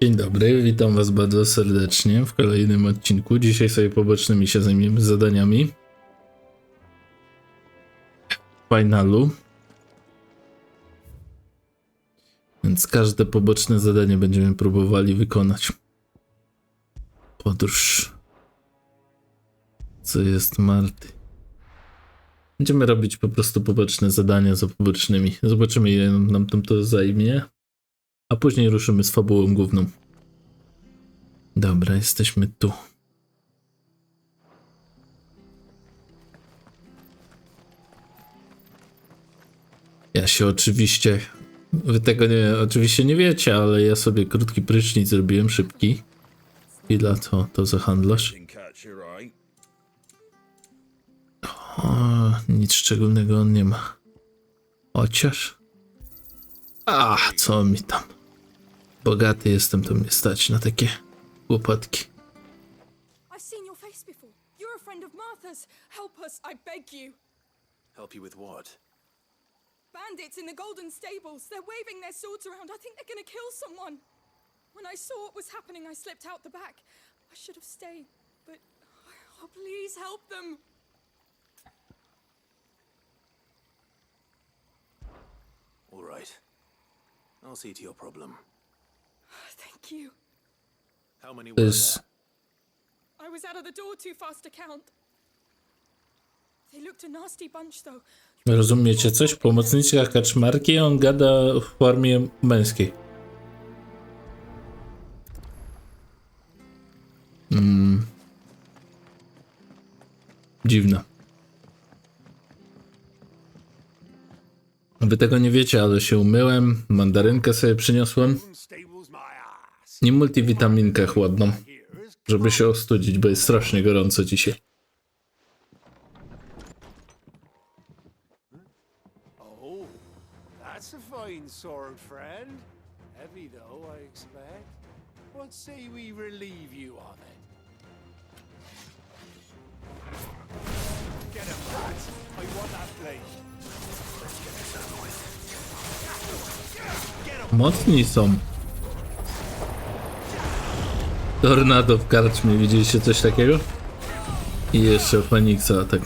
Dzień dobry, witam was bardzo serdecznie w kolejnym odcinku. Dzisiaj sobie pobocznymi się zajmiemy, zadaniami w finalu. Więc każde poboczne zadanie będziemy próbowali wykonać. Podróż. Co jest Marty? Będziemy robić po prostu poboczne zadania za pobocznymi. Zobaczymy, ile nam to zajmie. A później ruszymy z fabułą główną. Dobra, jesteśmy tu. Ja się oczywiście... Wy tego oczywiście nie wiecie, ale ja sobie krótki prysznic zrobiłem, szybki. Chwila, to za handlarz. O, nic szczególnego on nie ma. Chociaż... co mi tam. Bogaty jestem, to mnie stać na takie łopatki. I've seen your face before. You're a friend of Martha's. Help us, I beg you. Help you with what? Bandits in the golden stables. They're waving their swords around. I think they're gonna kill someone. When I saw what was happening, I slipped out the back. I should have stayed, but... Oh, please help them. All right. I'll see to your problem. Thank you. How many To were jest... I was out of the door too fast to count. They looked a nasty bunch, though. Rozumiecie coś? Pomocniczka kaczmarki, on gada w formie męskiej. Dziwne. Wy tego nie wiecie, ale się umyłem, mandarynkę sobie przyniosłem i multivitaminkę chłodną, żeby się ostudzić, bo jest strasznie gorąco dzisiaj. Oh, that's a fine sword, friend. Heavy though, I expect. What say we relieve you of it? Get him, lads. I want that blade. Mocni są. Tornado w karczmie, widzieliście coś takiego? I jeszcze Feniksa atak.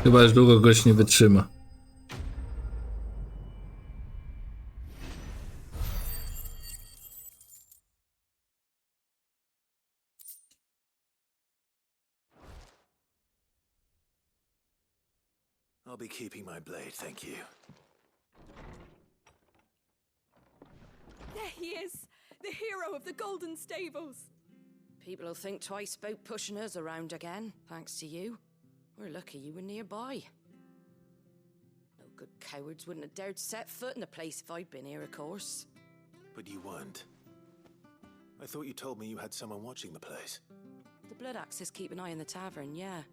Chyba już długo gość nie wytrzyma. I'll be keeping my blade, thank you. There he is, the hero of the golden stables. People will think twice about pushing us around again, thanks to you. We're lucky you were nearby. No good cowards wouldn't have dared set foot in the place if I'd been here, of course. But you weren't. I thought you told me you had someone watching the place. The Blood Axes keep an eye on the tavern, yeah.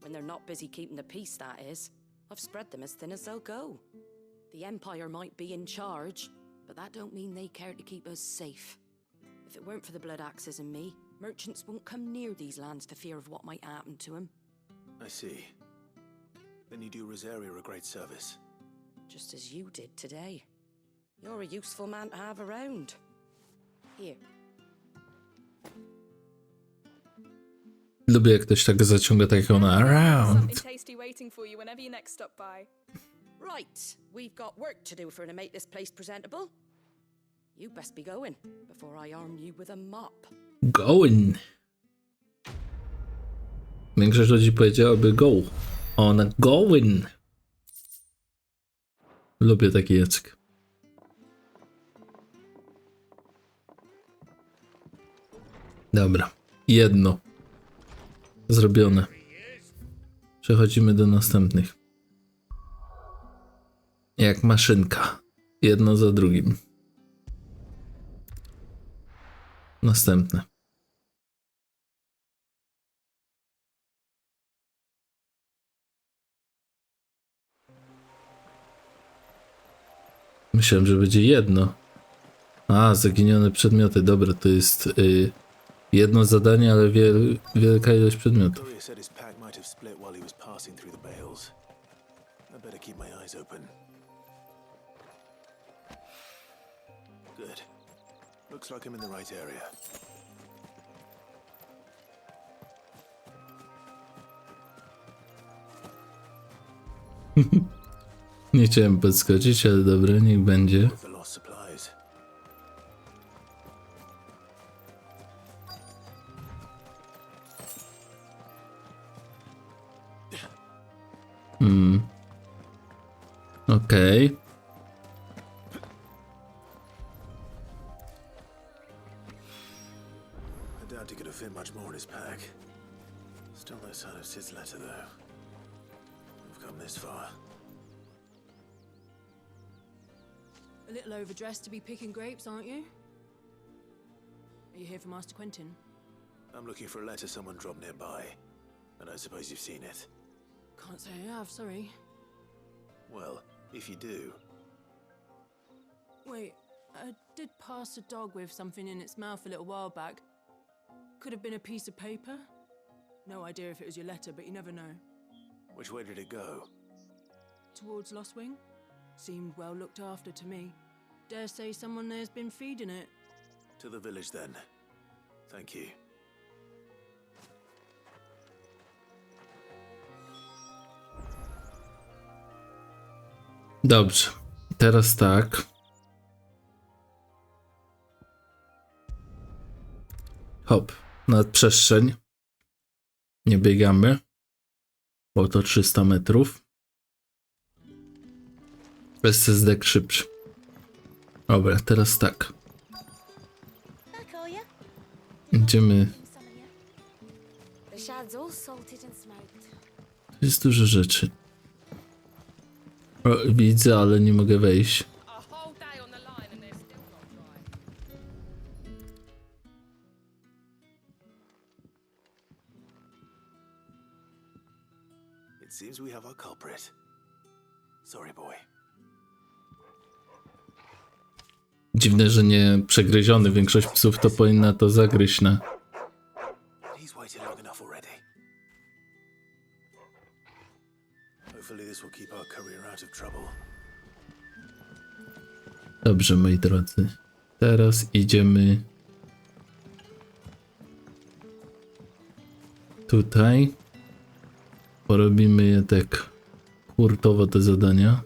When they're not busy keeping the peace, that is. I've spread them as thin as they'll go. The Empire might be in charge, but that don't mean they care to keep us safe. If it weren't for the Blood Axes and me, merchants won't come near these lands for fear of what might happen to them. I see. Then you do Rosaria a great service. Just as you did today. You're a useful man to have around. Here. Lubię, jak ktoś tak zaciąga taką na around. Something tasty waiting for you whenever you next stop by. Right, we've got work to do for to make this place presentable. You best be going before I arm you with a mop. Going. Większość ludzi powiedziałaby go. Ona going. Lubię taki język. Dobra. Jedno. Zrobione. Przechodzimy do następnych. Jak maszynka. Jedno za drugim. Następne. Myślałem, że będzie jedno. Zaginione przedmioty. Dobra, to jest jedno zadanie, ale wielka ilość przedmiotów. I better keep my eyes open. Good. Looks like I'm in the right area. Nie chciałem podskoczyć, ale dobra, niech będzie. The lost supplies. Okej. I doubt he could have fit much more in his pack. Still no sign of Sid's letter, though. We've come this far. A little overdressed to be picking grapes, aren't you? Are you here for Master Quentin? I'm looking for a letter someone dropped nearby. And I suppose you've seen it. Can't say I have, sorry. Well, if you do, Wait, I did pass a dog with something in its mouth a little while back. Could have been a piece of paper. No idea if it was your letter, but you never know. which way did it go? Towards Lost Wing? Seemed well looked after to me. Dare say someone there's been feeding it. To the village, then. Thank you. Dobrze. Teraz tak. Hop. Nad przestrzeń. Nie biegamy. Bo to 300 metrów. Ssd szybszy. Dobra, teraz tak. Idziemy. The shad's all salted and smoked. Tu jest dużo rzeczy. O, widzę, ale nie mogę wejść. A whole day on the line and they're still not dry. It seems we have our culprit. Sorry, boy. Dziwne, że nie przegryziony. Większość psów to powinna to zagryźć na. He's waited long enough already. Hopefully this will keep our career out of trouble. Dobrze, moi drodzy. Teraz idziemy tutaj. Porobimy je tak hurtowo te zadania.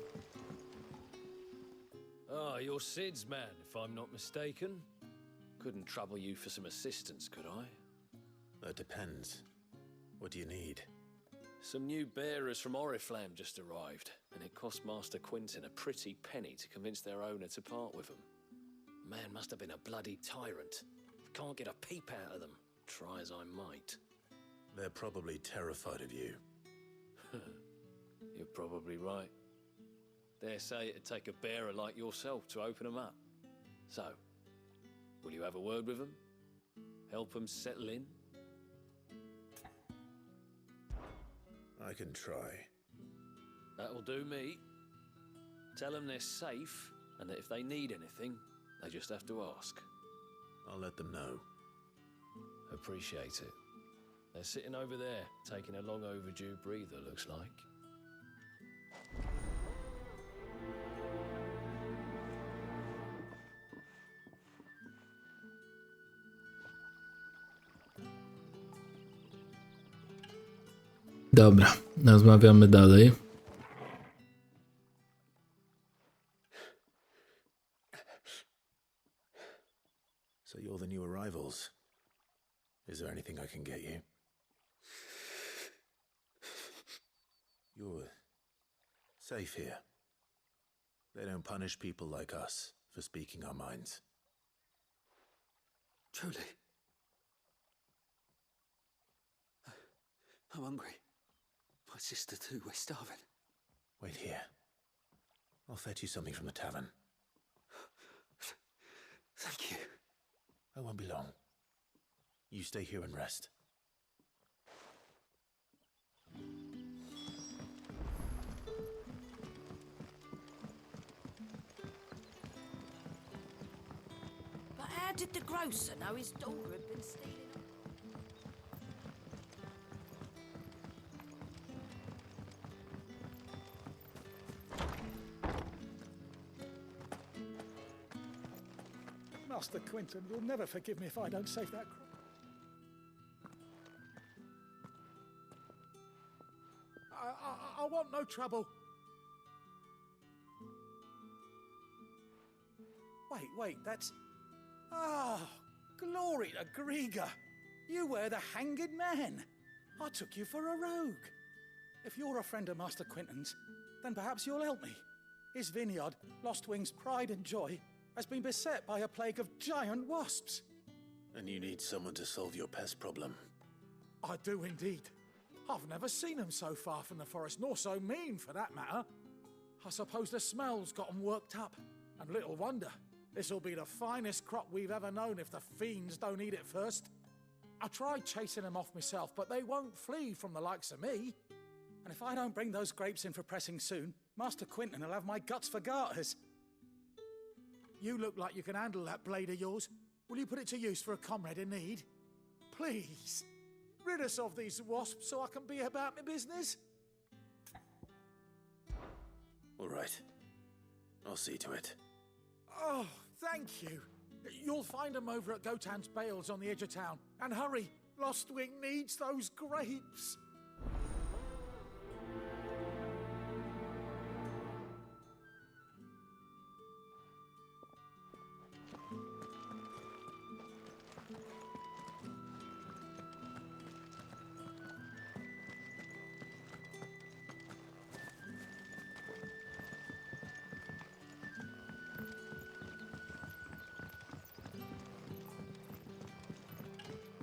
Ah, you're Sid's man, if I'm not mistaken. Couldn't trouble you for some assistance, could I? That depends. What do you need? Some new bearers from Oriflamme just arrived, and it cost Master Quentin a pretty penny to convince their owner to part with them. Man must have been a bloody tyrant. Can't get a peep out of them, try as I might. They're probably terrified of you. You're probably right. Dare say it'd take a bearer like yourself to open them up. So, will you have a word with them? Help them settle in? I can try. That'll do me. Tell them they're safe, and that if they need anything, they just have to ask. I'll let them know. Appreciate it. They're sitting over there, taking a long overdue breather, looks like. Dobra, rozmawiamy dalej. So you're the new arrivals. Is there anything I can get you? You're safe here. They don't punish people like us for speaking our minds. Truly. I'm hungry. My sister too, we're starving. Wait here. I'll fetch you something from the tavern. Thank you. I won't be long. You stay here and rest. But how did the grocer know his daughter had been stealing? Master Quentin will never forgive me if I don't save that crop. I want no trouble. Wait, that's... Ah, glory to Grieger. You were the hanged man. I took you for a rogue. If you're a friend of Master Quentin's, then perhaps you'll help me. His vineyard, Lostwing's pride and joy, has been beset by a plague of giant wasps. And you need someone to solve your pest problem. I do indeed. I've never seen them so far from the forest, nor so mean for that matter. I suppose the smell's got them worked up. And little wonder. This'll be the finest crop we've ever known if the fiends don't eat it first. I tried chasing them off myself, but they won't flee from the likes of me. And if I don't bring those grapes in for pressing soon, Master Quentin will have my guts for garters. You look like you can handle that blade of yours. Will you put it to use for a comrade in need? Please, rid us of these wasps so I can be about my business. All right. I'll see to it. Oh, thank you. You'll find them over at Gotan's Bales on the edge of town. And hurry, Lostwing needs those grapes.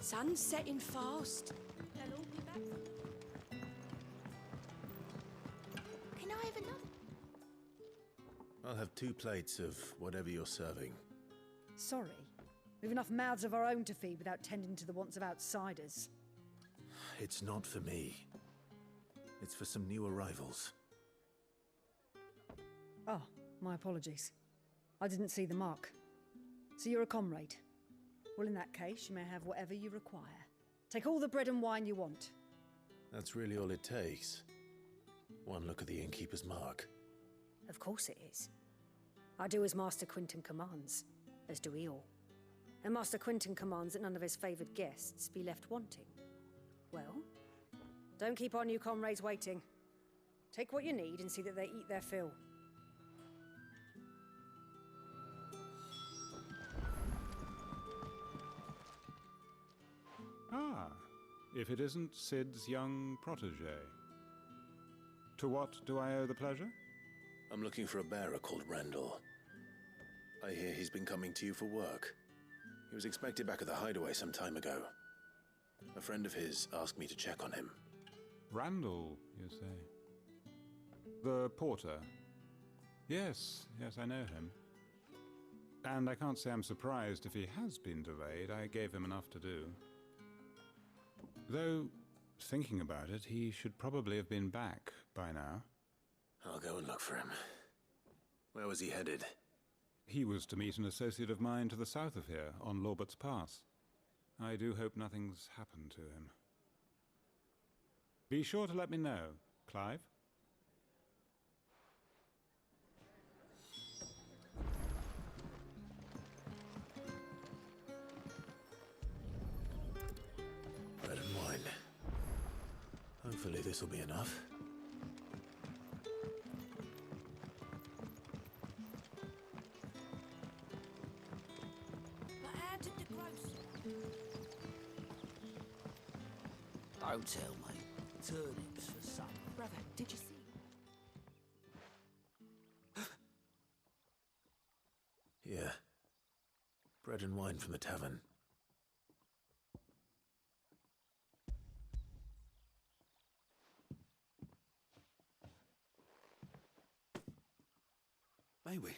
Sun's setting fast. They'll all be back. Can I have another? I'll have 2 plates of whatever you're serving. Sorry. We've enough mouths of our own to feed without tending to the wants of outsiders. It's not for me. It's for some new arrivals. Oh, my apologies. I didn't see the mark. So you're a comrade? Well, in that case, you may have whatever you require. Take all the bread and wine you want. That's really all it takes. One look at the innkeeper's mark. Of course it is. I do as Master Quentin commands, as do we all. And Master Quentin commands that none of his favoured guests be left wanting. Well, don't keep our new comrades waiting. Take what you need and see that they eat their fill. Ah, if it isn't Sid's young protege. To what do I owe the pleasure? I'm looking for a bearer called Randall. I hear he's been coming to you for work. He was expected back at the hideaway some time ago. A friend of his asked me to check on him. Randall, you say? The porter? Yes, I know him. And I can't say I'm surprised if he has been delayed. I gave him enough to do. Though, thinking about it, he should probably have been back by now. I'll go and look for him. Where was he headed? He was to meet an associate of mine to the south of here, on Lorbert's Pass. I do hope nothing's happened to him. Be sure to let me know, Clive. Bread and wine. Hopefully this will be enough. But how did the grocery? Don't tell me. Turnips for supper. Brother, did you see? Yeah. Bread and wine from the tavern. May we?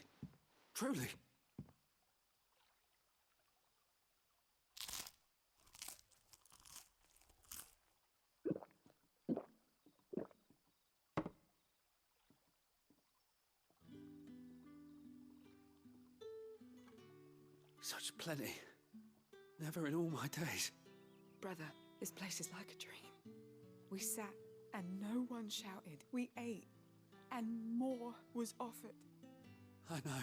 Truly? Such plenty. Never in all my days. Brother, this place is like a dream. We sat and no one shouted. We ate and more was offered. I know.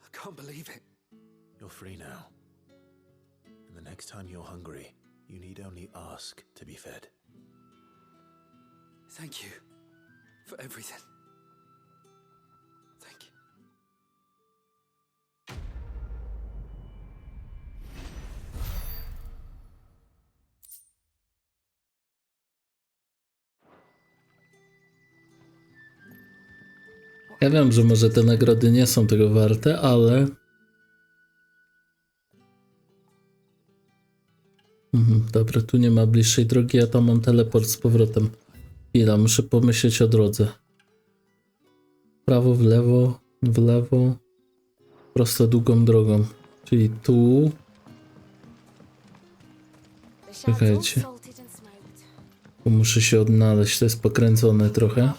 I can't believe it. You're free now. And the next time you're hungry, you need only ask to be fed. Thank you for everything. Thank you. Ja wiem, że może te nagrody nie są tego warte, ale... Dobra, tu nie ma bliższej drogi, a tam mam teleport z powrotem. Chwila, muszę pomyśleć o drodze. W prawo, w lewo. Prosto długą drogą. Czyli tu... Czekajcie. Tu muszę się odnaleźć, to jest pokręcone trochę.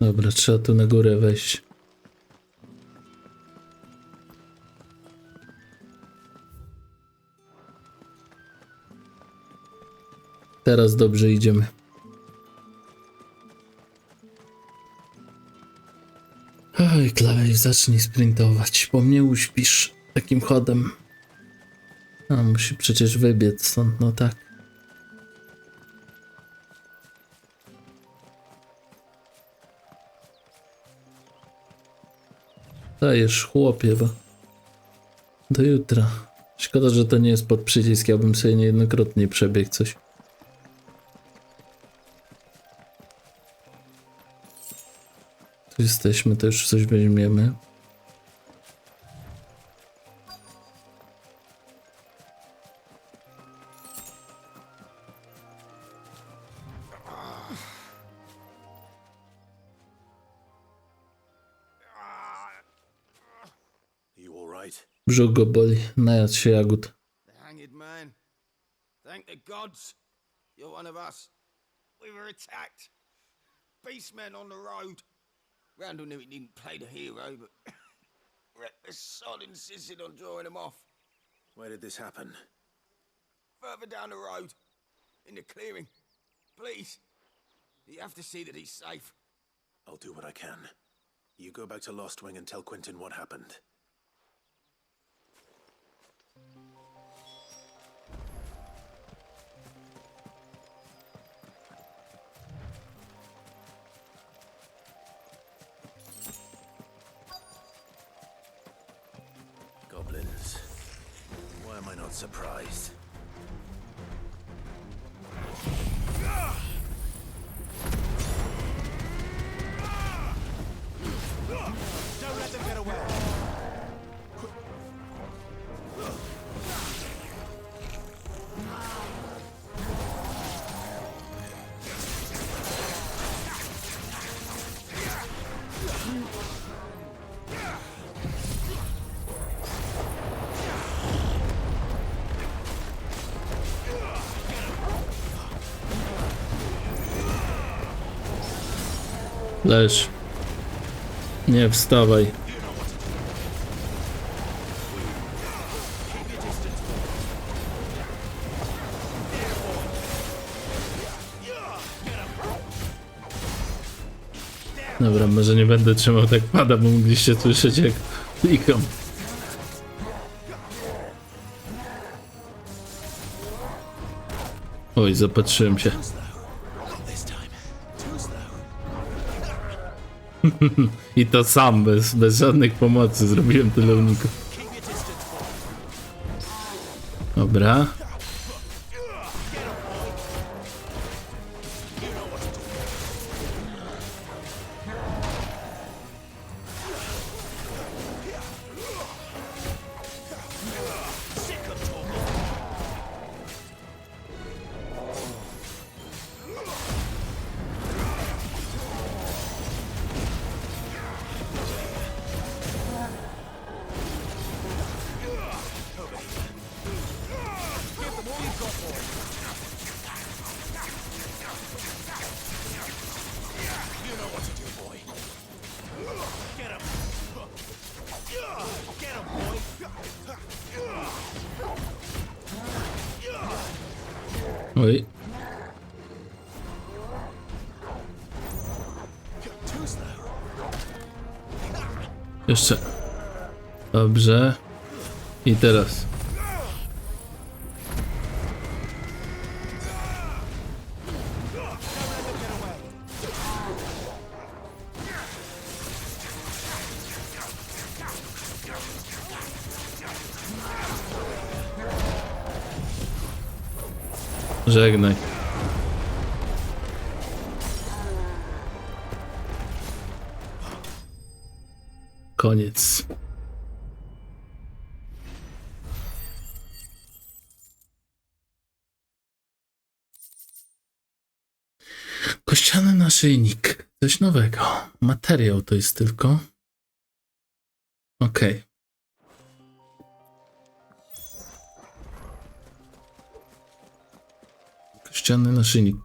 Dobra, trzeba tu na górę wejść. Teraz dobrze idziemy. Oj, Klej, zacznij sprintować, bo mnie uśpisz takim chodem. A, musi przecież wybiec stąd, no tak. Dajesz, chłopie, bo do jutra. Szkoda, że to nie jest pod przycisk, ja bym sobie niejednokrotnie przebiegł coś. Tu jesteśmy, to już coś weźmiemy. Brzuch go boli, najadł się jagód. Hanged man. Thank the gods. You're one of us. We were attacked. Beastmen on the road. Randall knew he didn't play the hero, but the sod insisted on drawing him off. Where did this happen? Further down the road. In the clearing. Please. You have to see that he's safe. I'll do what I can. You go back to Lost Wing and tell Quentin what happened. Goblins. Why am I not surprised? Don't let them get away. Leż. Nie wstawaj. Dobra, może nie będę trzymał tak pada, bo mogliście słyszeć jak klikam. Oj, zapatrzyłem się. I to sam, bez żadnych pomocy zrobiłem tyle uników. Dobra. Oj. Jeszcze. Dobrze. I teraz. Żegnaj. Koniec. Kościany naszyjnik. Coś nowego. Materiał to jest tylko. Okej. Kościany naszyjnik.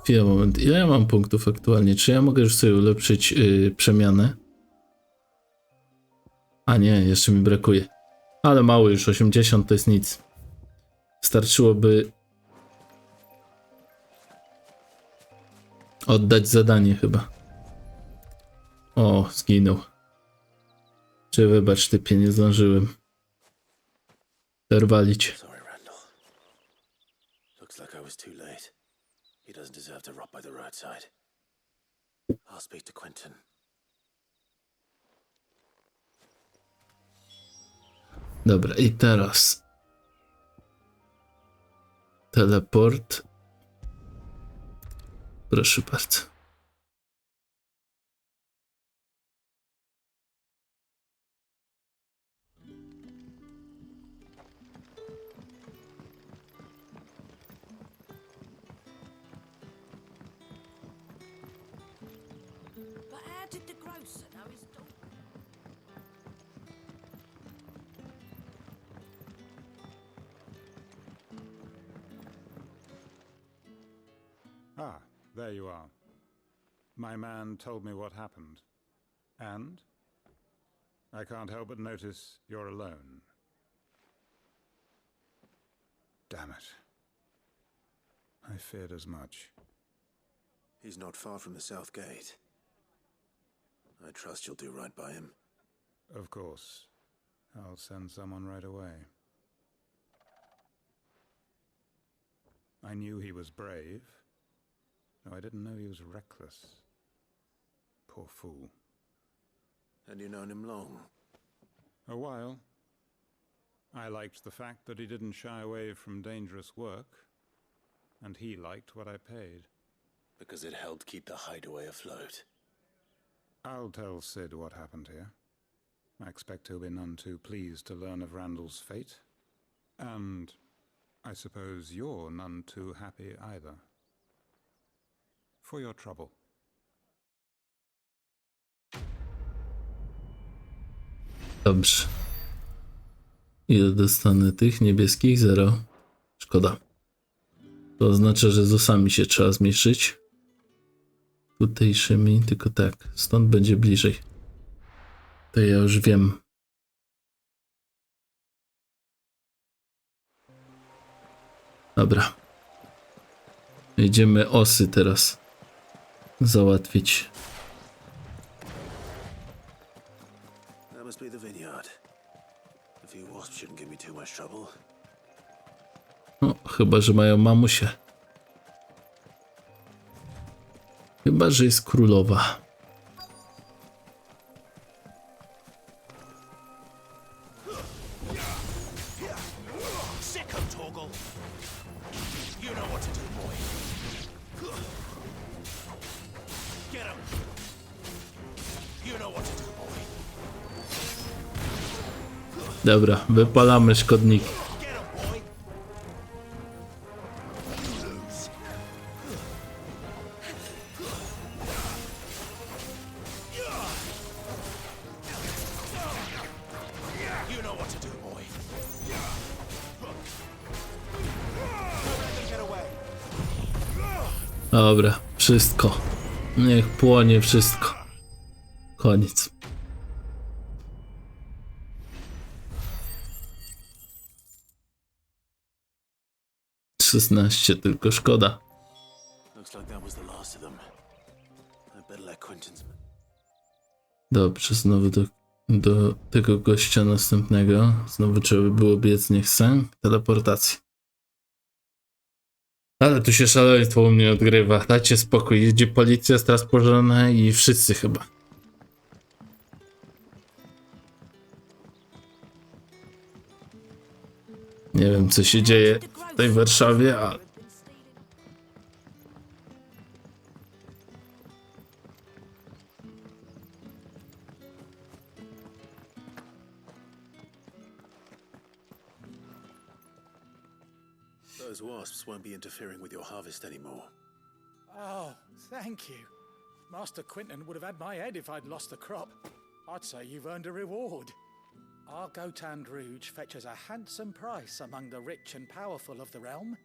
Chwila, moment. Ile ja mam punktów aktualnie? Czy ja mogę już sobie ulepszyć przemianę? A nie, jeszcze mi brakuje. Ale mało już, 80 to jest nic. Starczyłoby oddać zadanie chyba. O, zginął. Czy wybacz, typie, nie zdążyłem. Zerwalić. Sorry, Randall. Looks like I was too late. He doesn't deserve to rot by the roadside. I'll speak to Quentin. Dobra, i teraz teleport. Proszę bardzo. But how did the grocer know his daughter? Ah, there you are. My man told me what happened. And? I can't help but notice you're alone. Damn it. I feared as much. He's not far from the south gate. I trust you'll do right by him. Of course. I'll send someone right away. I knew he was brave. No, I didn't know he was reckless. Poor fool. And you've known him long? A while. I liked the fact that he didn't shy away from dangerous work, and he liked what I paid. Because it helped keep the hideaway afloat. I'll tell Sid what happened here. I expect he'll be none too pleased to learn of Randall's fate. And I suppose you're none too happy either. For your trouble. Dobrze. Ile dostanę tych niebieskich? 0. Szkoda. To oznacza, że z osami się trzeba zmierzyć. Tutejszymi, tylko tak. Stąd będzie bliżej. To ja już wiem. Dobra. Idziemy osy teraz załatwić. That must be the vineyard. A few wasps shouldn't give me too much trouble. No, chyba że mają mamusię. Chyba że jest królowa. Dobra, wypalamy szkodniki. Dobra, wszystko. Niech płonie wszystko. Koniec. 16, tylko szkoda. Looks like that was the last of them. I better let Quentin's... Dobrze, znowu do tego gościa następnego. Znowu trzeba by było biec, nie chcę. Teleportacja. Ale tu się szaleństwo u mnie odgrywa. Dajcie spokój. Jedzie policja, straż pożarna i wszyscy chyba. Nie wiem, co się dzieje w tej Warszawie, ale... Those wasps won't be interfering with your harvest anymore. Oh, thank you. Master Quentin would have had my head if I'd lost the crop. I'd say you've earned a reward. Our Gotand Rouge fetches a handsome price among the rich and powerful of the realm.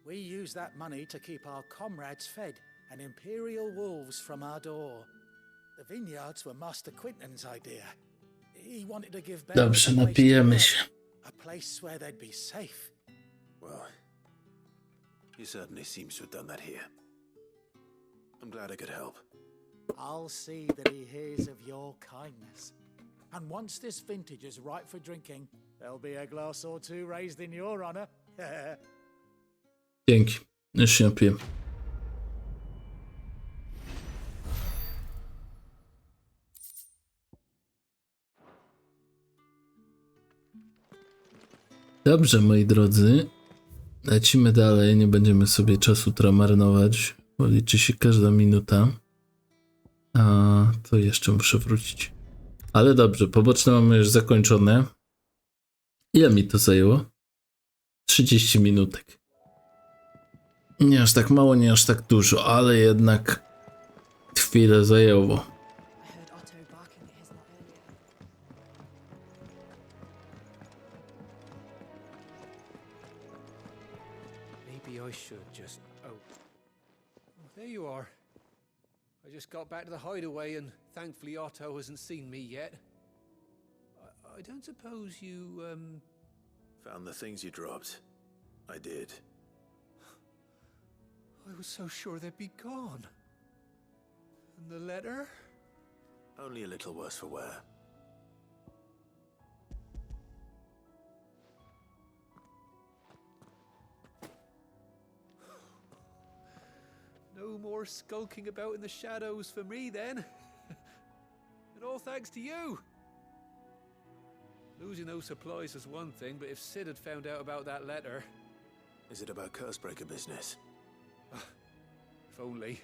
We use that money to keep our comrades fed and imperial wolves from our door. The vineyards were Master Quentin's idea. He wanted to give Dobrze, napijemy się. a place where they'd be safe. Well, he certainly seems to have done that here. I'm glad I could help. I'll see that he hears of your kindness. And once this vintage is ripe for drinking, there'll be a glass or two raised in your honor. Dzięki. Już się napiję. Dobrze, moi drodzy. Lecimy dalej. Nie będziemy sobie czasu marnować, bo liczy się każda minuta. A to jeszcze muszę wrócić. Ale dobrze, poboczne mamy już zakończone. Ile mi to zajęło? 30 minutek. Nie aż tak mało, nie aż tak dużo, ale jednak chwilę zajęło. Maybe I should just... Oh, there you are. I just got back to the hideaway and thankfully Otto hasn't seen me yet. I don't suppose you, Found the things you dropped. I did. I was so sure they'd be gone. And the letter? Only a little worse for wear. No more skulking about in the shadows for me then. And all thanks to you. Losing those supplies is one thing, but if Sid had found out about that letter... Is it about Cursebreaker business? If only.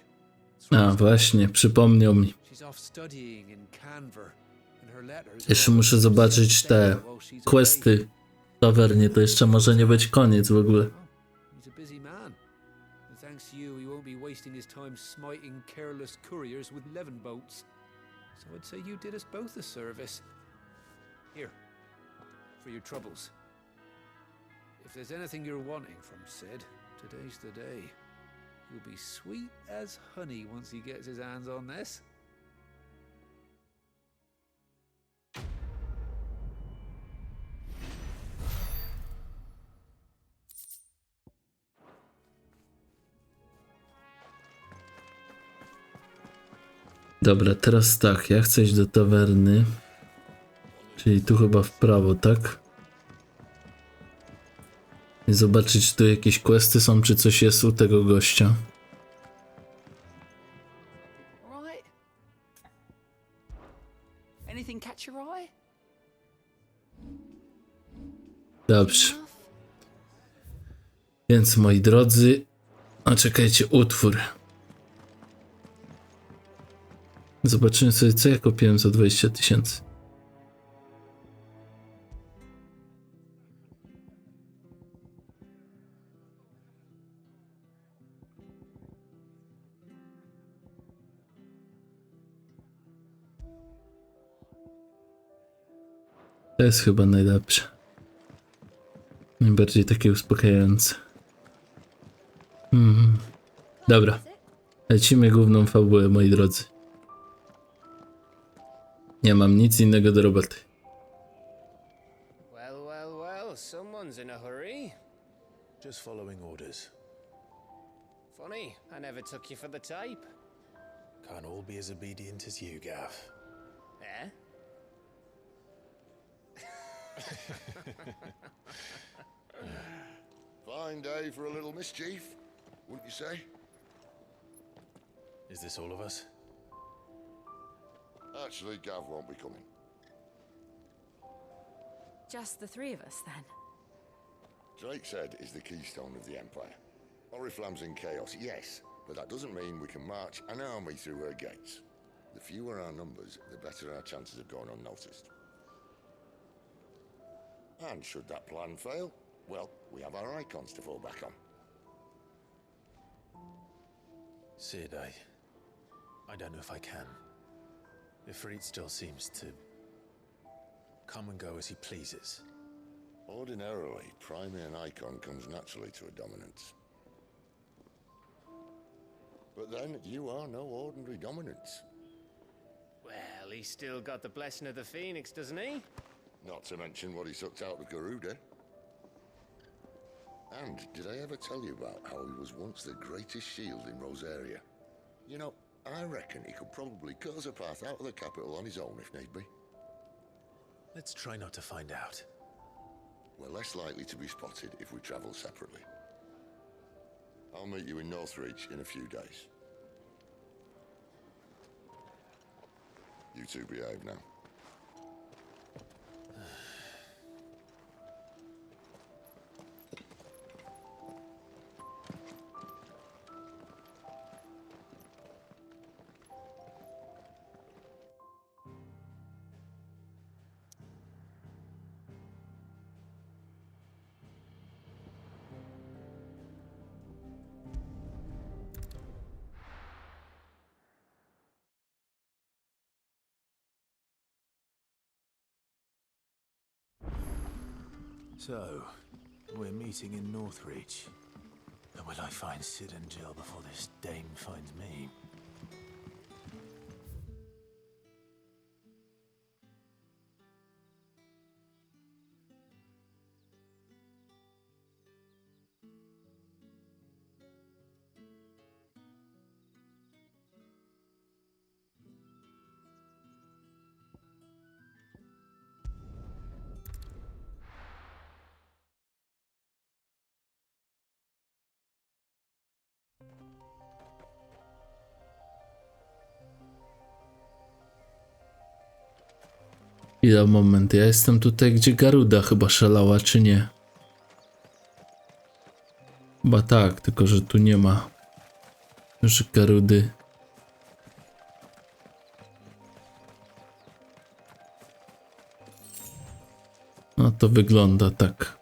A właśnie, przypomniał mi. She's off studying in Canver, and her letters... Jeszcze muszę zobaczyć te questy w tawernie, to jeszcze może nie być koniec w ogóle. He's a busy man. And thanks to you, he won't be wasting his time smiting careless couriers with levin boats. So I'd say you did us both a service. Here, for your troubles. If there's anything you're wanting from Sid, today's the day. He'll be sweet as honey once he gets his hands on this. Dobra, teraz tak, ja chcę iść do tawerny. Czyli tu chyba w prawo, tak? I zobaczyć, czy tu jakieś questy są, czy coś jest u tego gościa. Right. Anything catch your eye? Dobrze. Więc moi drodzy, a czekajcie, utwór. Zobaczymy sobie, co ja kupiłem za 20 000. To jest chyba najlepsze. Najbardziej takie uspokajające. Dobra. Lecimy główną fabułę, moi drodzy. Nie mam nic innego do roboty. Well, well, well, someone's in a hurry. Just following orders. Funny, I never took you for the type. Can't all be as obedient as you, Gav. Eh? Fine day for a little mischief, wouldn't you say? Is this all of us? Actually, Gav won't be coming. Just the three of us, then? Drake's is the keystone of the Empire. Oriflamme's in chaos, yes, but that doesn't mean we can march an army through her gates. The fewer our numbers, the better our chances of going unnoticed. And should that plan fail, well, we have our icons to fall back on. Sid, I don't know if I can. Ifrit still seems to come and go as he pleases. Ordinarily, priming an icon comes naturally to a dominance. But then, you are no ordinary dominance. Well, he's still got the blessing of the Phoenix, doesn't he? Not to mention what he sucked out of Garuda. And did I ever tell you about how he was once the greatest shield in Rosaria? You know, I reckon he could probably cut us a path out of the capital on his own if need be. Let's try not to find out. We're less likely to be spotted if we travel separately. I'll meet you in Northreach in a few days. You two behave now. So, we're meeting in Northreach. And will I find Sid and Jill before this dame finds me? Chwila, moment, ja jestem tutaj, gdzie Garuda chyba szalała, czy nie? Chyba tak, tylko że tu nie ma już Garudy. No to wygląda tak.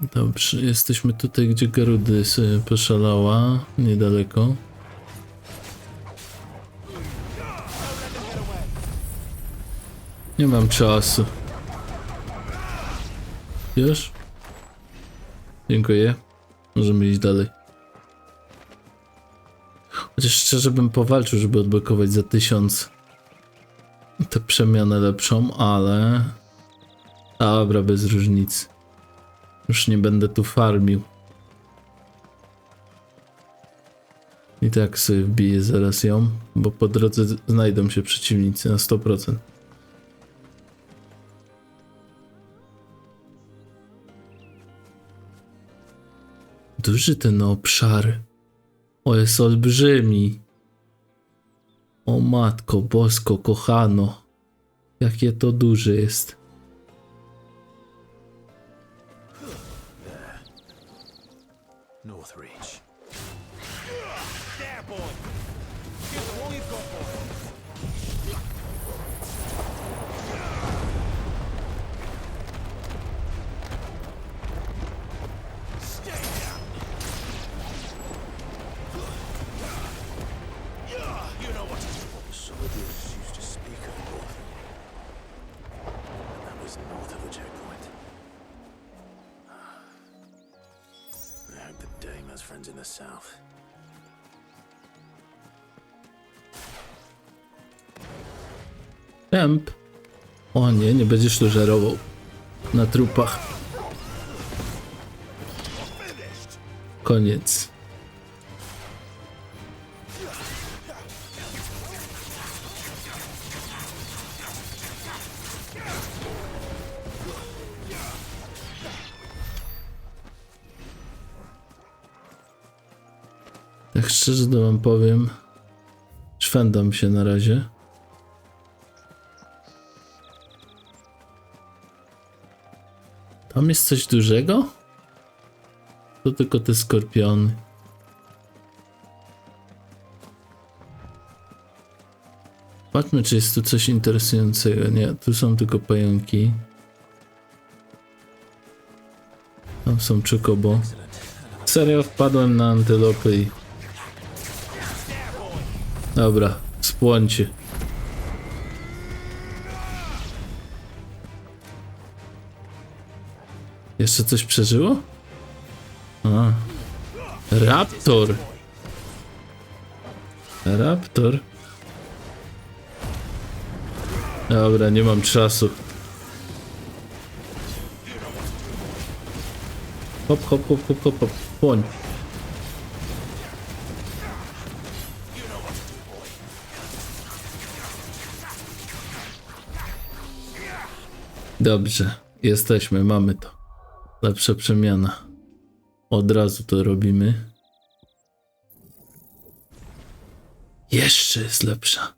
Dobrze, jesteśmy tutaj, gdzie Garudy sobie poszalała, niedaleko. Nie mam czasu. Już? Dziękuję. Możemy iść dalej. Chociaż szczerze bym powalczył, żeby odblokować za 1000 tę przemianę lepszą, ale... Dobra, bez różnicy. Już nie będę tu farmił. I tak sobie wbiję zaraz ją, bo po drodze znajdą się przeciwnicy na 100%. Duży ten obszar. O, jest olbrzymi. O matko bosko, kochano. Jakie to duże jest. Northreach. There, boy! Give them all you've got, boy! Stay down! You know what to do. The soldiers used to speak of north. And that was north of the checkpoint. I hope the dame has friends in the south. Kemp. O nie, nie będziesz tu żerował na trupach. koniec. Tak szczerze to wam powiem, szwendam się na razie. Tam jest coś dużego? To tylko te skorpiony. Patrzmy, czy jest tu coś interesującego. Nie, tu są tylko pająki. Tam są czekobo. Serio wpadłem na antylopy i... Dobra, spłońcie. Jeszcze coś przeżyło? A. Raptor. Raptor. Dobra, nie mam czasu. Hop, hop, hop, hop, hop, hop. Płoń. Dobrze, jesteśmy, mamy to. Lepsza przemiana. Od razu to robimy. Jeszcze jest lepsza.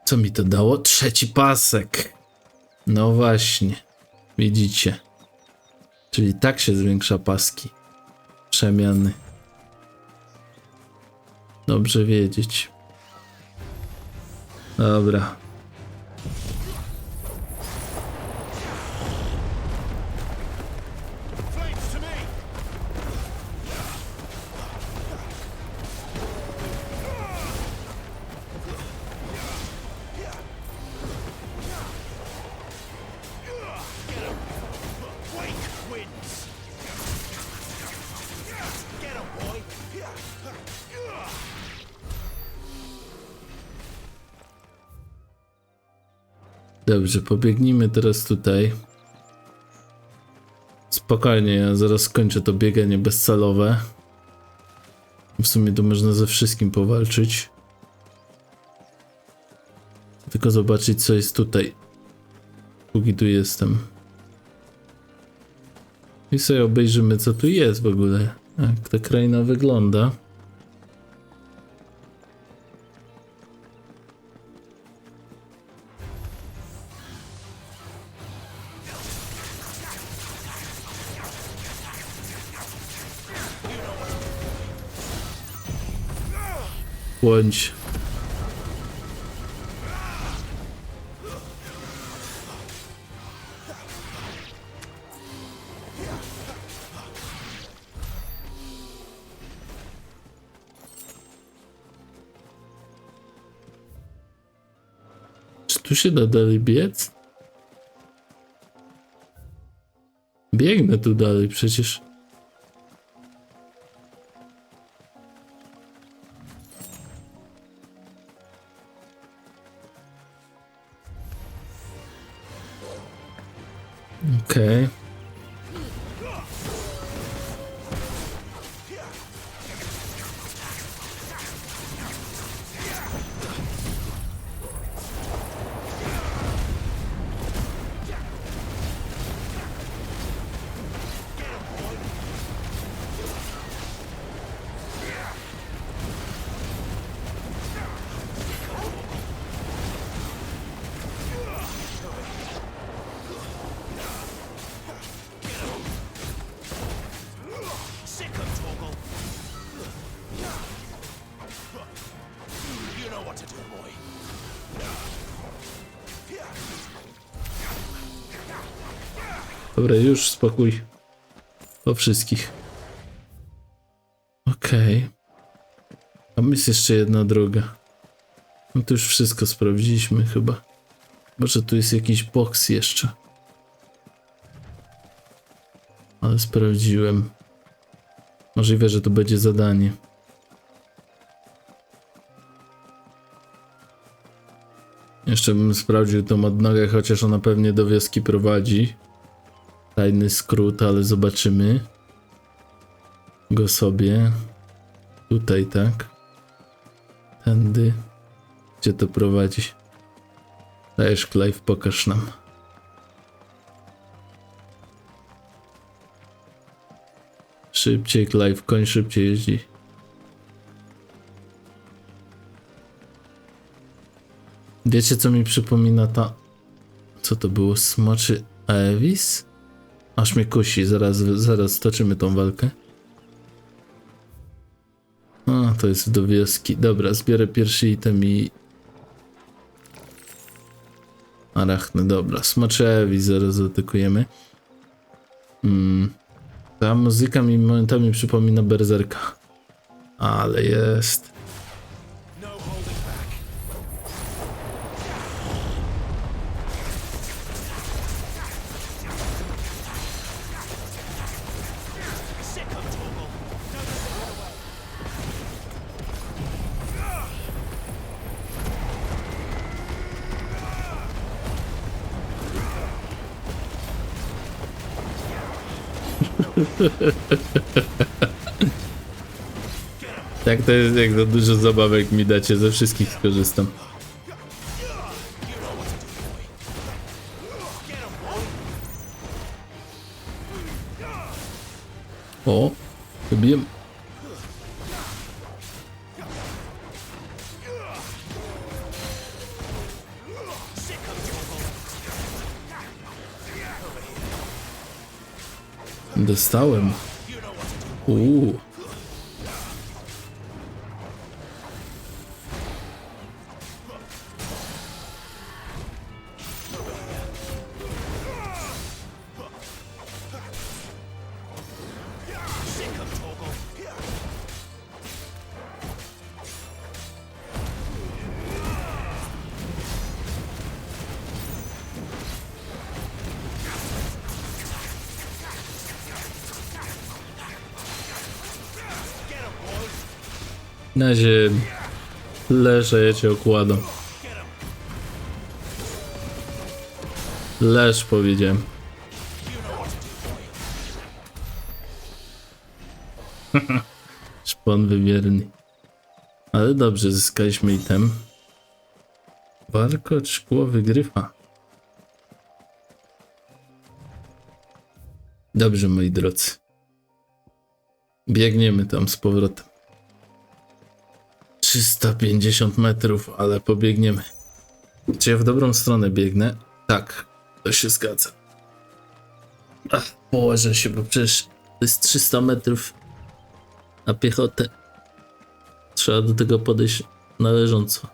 Co mi to dało? 3. pasek. No właśnie. Widzicie. Czyli tak się zwiększa paski. Przemiany. Dobrze wiedzieć. Dobra. Dobrze, pobiegnijmy teraz tutaj. Spokojnie, ja zaraz skończę to bieganie bezcelowe. W sumie to można ze wszystkim powalczyć. Tylko zobaczyć, co jest tutaj. Póki tu jestem. I sobie obejrzymy, co tu jest w ogóle. Jak ta kraina wygląda. Bądź. Czy tu się da dalej biec? Biegnę tu dalej przecież. Okej. Dobra, już spokój. Po wszystkich. Okej. Tam jest jeszcze jedna droga. No to już wszystko sprawdziliśmy chyba. Może tu jest jakiś boks jeszcze. Ale sprawdziłem. Możliwe, że to będzie zadanie. Jeszcze bym sprawdził tą odnogę, chociaż ona pewnie do wioski prowadzi. Fajny skrót, ale zobaczymy go sobie. Tutaj, tak? Tędy. Gdzie to prowadzi? Dajesz, Clive, pokaż nam. Szybciej, Clive, koń szybciej jeździ. Wiecie, co mi przypomina ta... Co to było? Smoczy Aevis? Aż mnie kusi, zaraz stoczymy tą walkę. A, to jest do wioski. Dobra, zbiorę pierwszy item i... Arachny, dobra. Smoczy Aevis zaraz zatykujemy. Ta muzyka mi momentami przypomina berserka. Ale jest. Tak to jest, jak za dużo zabawek mi dacie, ze wszystkich skorzystam. O, lubiłem. Dostałem. Na ziemi. Leżę, ja cię okładam. Leż, powiedziałem. Szpon wybierny. Ale dobrze, zyskaliśmy item. Warkocz szkło wygrywa. Dobrze, moi drodzy. Biegniemy tam z powrotem. 350 metrów, ale pobiegniemy. Czy ja w dobrą stronę biegnę? Tak, to się zgadza. Ach, położę się, bo przecież to jest 300 metrów na piechotę. Trzeba do tego podejść należąco.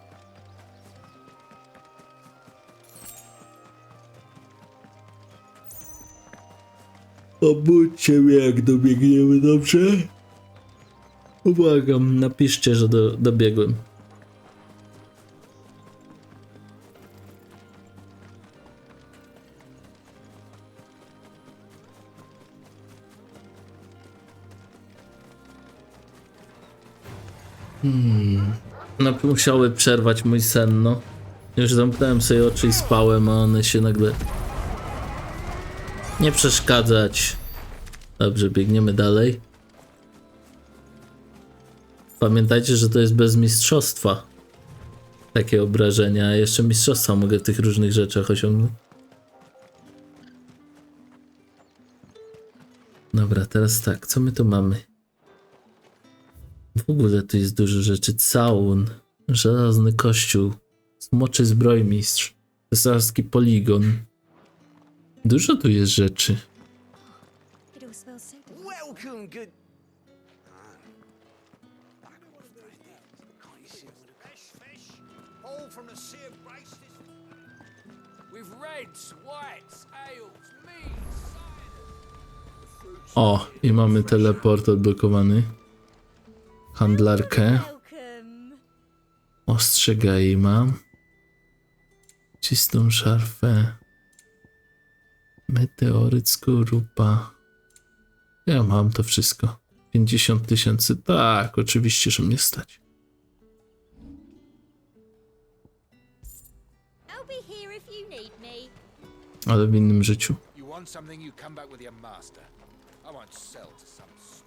Obudźcie mnie, jak dobiegniemy, dobrze? Błagam, napiszcie, że dobiegłem. No, musiały przerwać mój sen, no. Już zamknąłem sobie oczy i spałem, a one się nagle... Nie przeszkadzać. Dobrze, biegniemy dalej. Pamiętajcie, że to jest bez mistrzostwa. Takie obrażenia, a jeszcze mistrzostwa mogę w tych różnych rzeczach osiągnąć. Dobra, teraz tak, co my tu mamy? W ogóle tu jest dużo rzeczy. Całun, żelazny kościół, smoczy zbrojmistrz, cesarski poligon. Dużo tu jest rzeczy. Welcome, good. All from the sea of grace. With reds, whites, ales, meads, ciders. O, i mamy teleport odblokowany. Handlarkę. Ostrzegaj mam. Czystą szarfę. Meteoryt, skorupa. Ja mam to wszystko. 50 000. Tak, oczywiście, że mnie stać. Ale w innym życiu. want something, you come back with your master. I won't sell to some stray.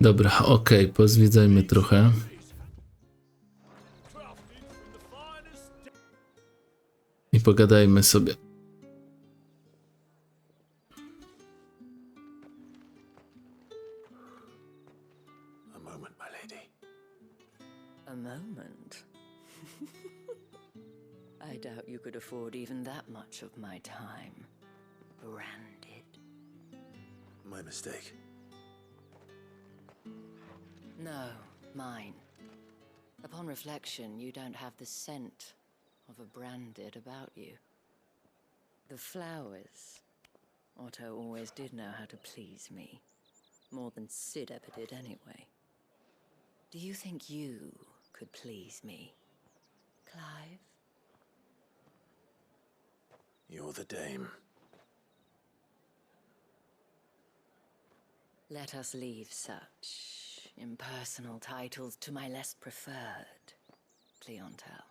Dobra, okej, pozwiedzajmy trochę. I pogadajmy sobie. A moment, my lady. A moment? I doubt you could afford even that much of my time. Branded. My mistake. No, mine. Upon reflection, you don't have the scent of a branded about you. The flowers. Otto always did know how to please me. More than Sid ever did anyway. Do you think you could please me, Clive? You're the dame. Let us leave such impersonal titles to my less preferred clientele.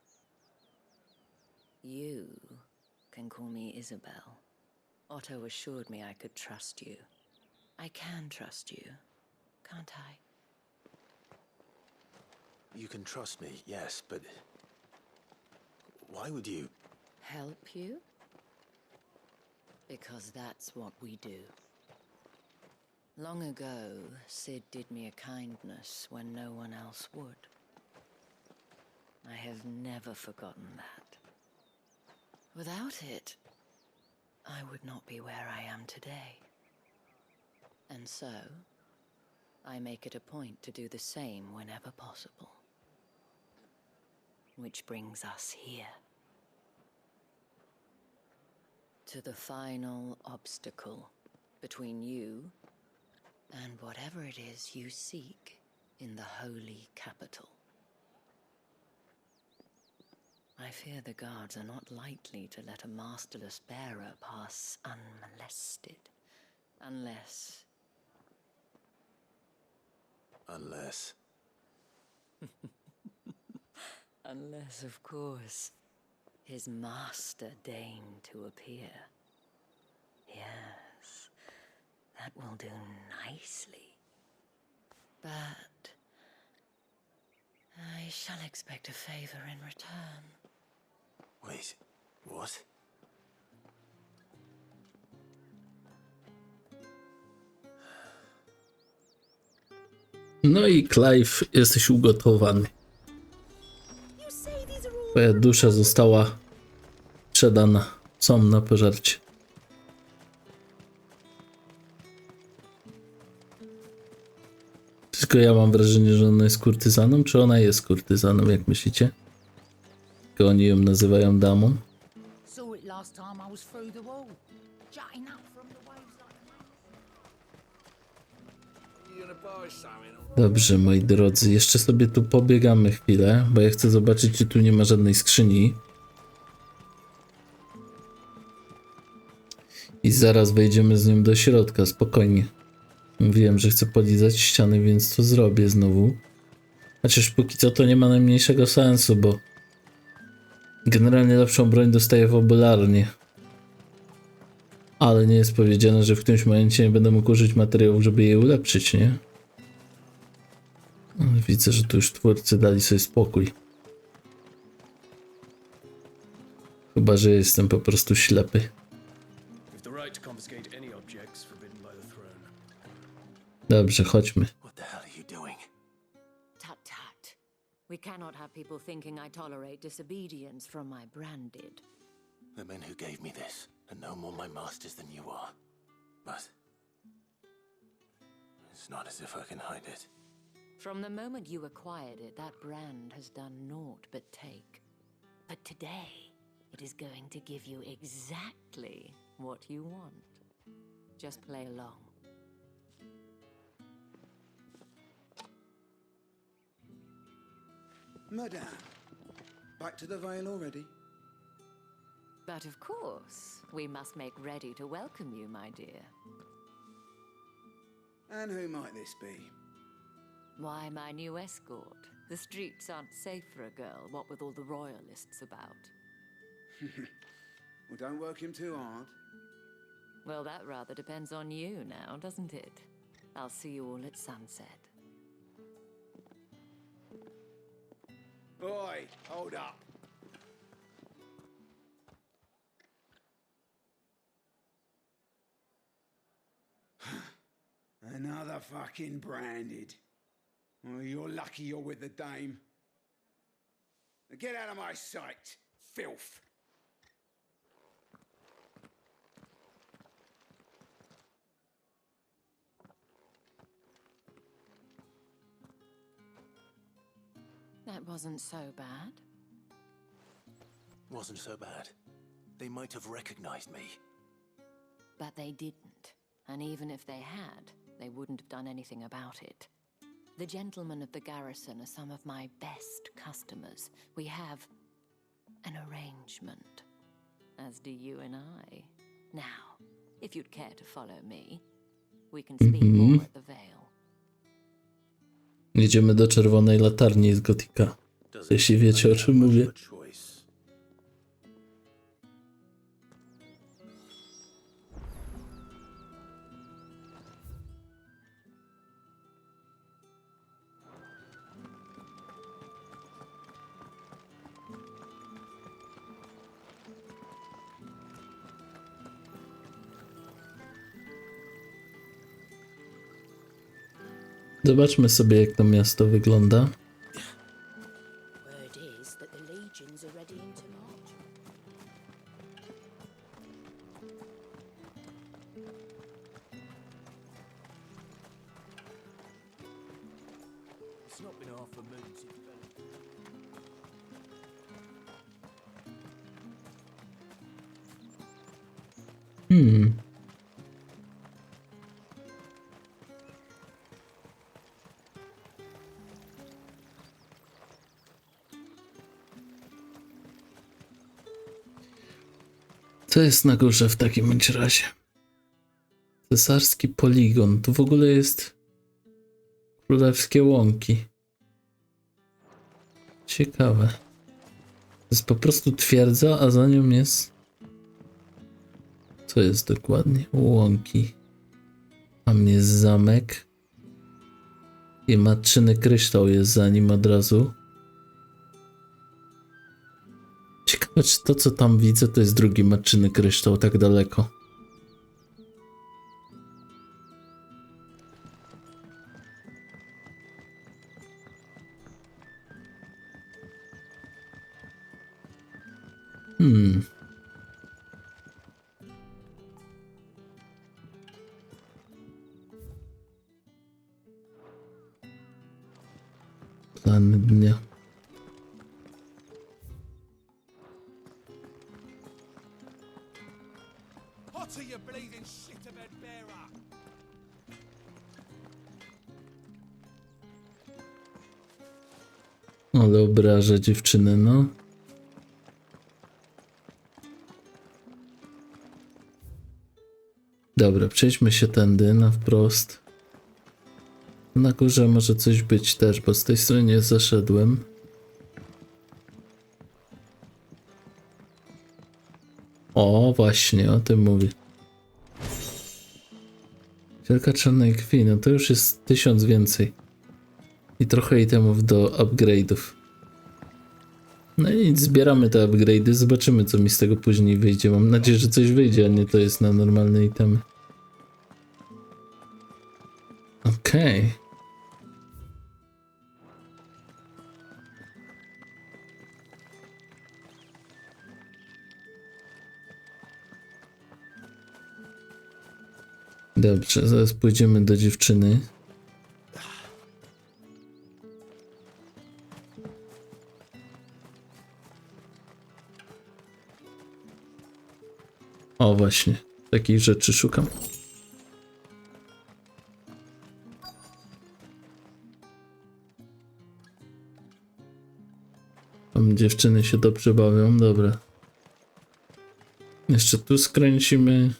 You can call me Isabel. Otto assured me I could trust you. I can trust you, can't I? You can trust me, yes, but why would you? Help you? Because that's what we do. Long ago, Sid did me a kindness when no one else would. I have never forgotten that. Without it, I would not be where I am today. And so, I make it a point to do the same whenever possible. Which brings us here. To the final obstacle between you and whatever it is you seek in the holy capital. I fear the guards are not likely to let a masterless bearer pass unmolested. Unless... Unless... Unless, of course, his master deigned to appear. Yes, that will do nicely. But I shall expect a favor in return. Wait, what? No i Clive, jesteś ugotowany. Twoja dusza została przedana psom na pożarcie. Tylko ja mam wrażenie, że ona jest kurtyzaną, czy ona jest kurtyzaną, jak myślicie? Tylko oni ją nazywają damą. Dobrze, moi drodzy, jeszcze sobie tu pobiegamy chwilę, bo ja chcę zobaczyć, czy tu nie ma żadnej skrzyni. I zaraz wejdziemy z nią do środka, spokojnie. Mówiłem, że chcę polizać ściany, więc to zrobię znowu. Chociaż póki co to nie ma najmniejszego sensu, bo generalnie lepszą broń dostaję fabularnie. Ale nie jest powiedziane, że w którymś momencie nie będę mógł użyć materiałów, żeby je ulepszyć, nie? Ale widzę, że tu już twórcy dali sobie spokój. Chyba, że jestem po prostu ślepy. Dobrze, chodźmy. What the hell are you doing? Tut tut. We cannot have people thinking I tolerate disobedience from my branded. The men who gave me this are no more my masters than you are. But it's not as if I can hide it. From the moment you acquired it, that brand has done naught but take. But today, it is going to give you exactly what you want. Just play along. Madame, back to the Vale already? But of course, we must make ready to welcome you, my dear. And who might this be? Why, my new escort. The streets aren't safe for a girl, what with all the royalists about. Well, don't work him too hard. Well, that rather depends on you now, doesn't it? I'll see you all at sunset. Oi, hold up. Another fucking branded. Well, you're lucky you're with the dame. Get out of my sight, filth. That wasn't so bad. Wasn't so bad. They might have recognized me. But they didn't. And even if they had, they wouldn't have done anything about it. The gentlemen of the garrison are some of my best customers. We have an arrangement, as do you and I. Now, if you'd care to follow me, we can speak more at the Vale. Jedziemy do czerwonej latarni z Gotika. Jeśli wiecie, o czym mówię. Zobaczmy sobie, jak to miasto wygląda. Word is that the legions are ready to march. It's not been half a moon since Co jest na górze w takim bądź razie? Cesarski poligon. Tu w ogóle jest królewskie łąki. Ciekawe. To jest po prostu twierdza, a za nią jest... Co jest dokładnie? Łąki. Tam jest zamek. I matczyny kryształ jest za nim od razu. Ciekawe, czy to, co tam widzę, to jest drugi matczyny kryształ tak daleko. Plany dnia. Ale obraża dziewczynę, no. Dobra, przejdźmy się tędy na wprost. Na górze może coś być też, bo z tej strony nie zaszedłem. O, właśnie, o tym mówię. Wielka czarnej krwi, no to już jest 1000 więcej. I trochę itemów do upgrade'ów. No i zbieramy te upgrade'y, zobaczymy, co mi z tego później wyjdzie. Mam nadzieję, że coś wyjdzie, a nie to jest na normalne itemy. Okej. Dobrze, zaraz pójdziemy do dziewczyny. O właśnie, takich rzeczy szukam. Tam dziewczyny się dobrze bawią, dobra. Jeszcze tu skręcimy.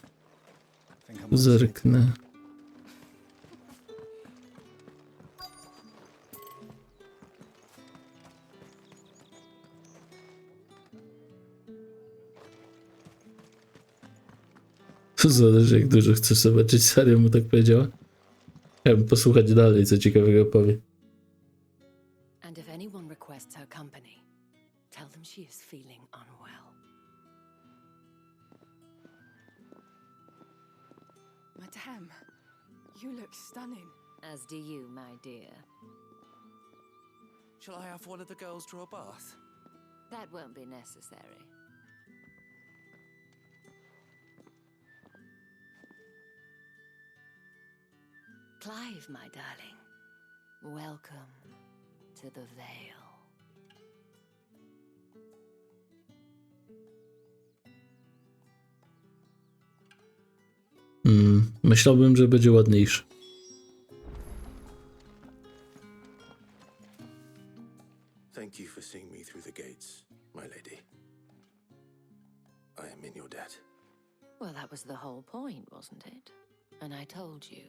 Tu zerknę. To zależy, jak dużo chcesz zobaczyć. Serio mu tak powiedziała? Chciałbym posłuchać dalej, co ciekawego powie. And if anyone requests her company, tell them she is feeling unwell. Madame, you look stunning. As do you, my dear. Shall I have one of the girls draw a bath? That won't be necessary. Clive, my darling, welcome to the Vale. Myślałbym, że będzie ładniejszy. Thank you for seeing me through the gates, my lady. I am in your debt. Well, that was the whole point, wasn't it? And I told you,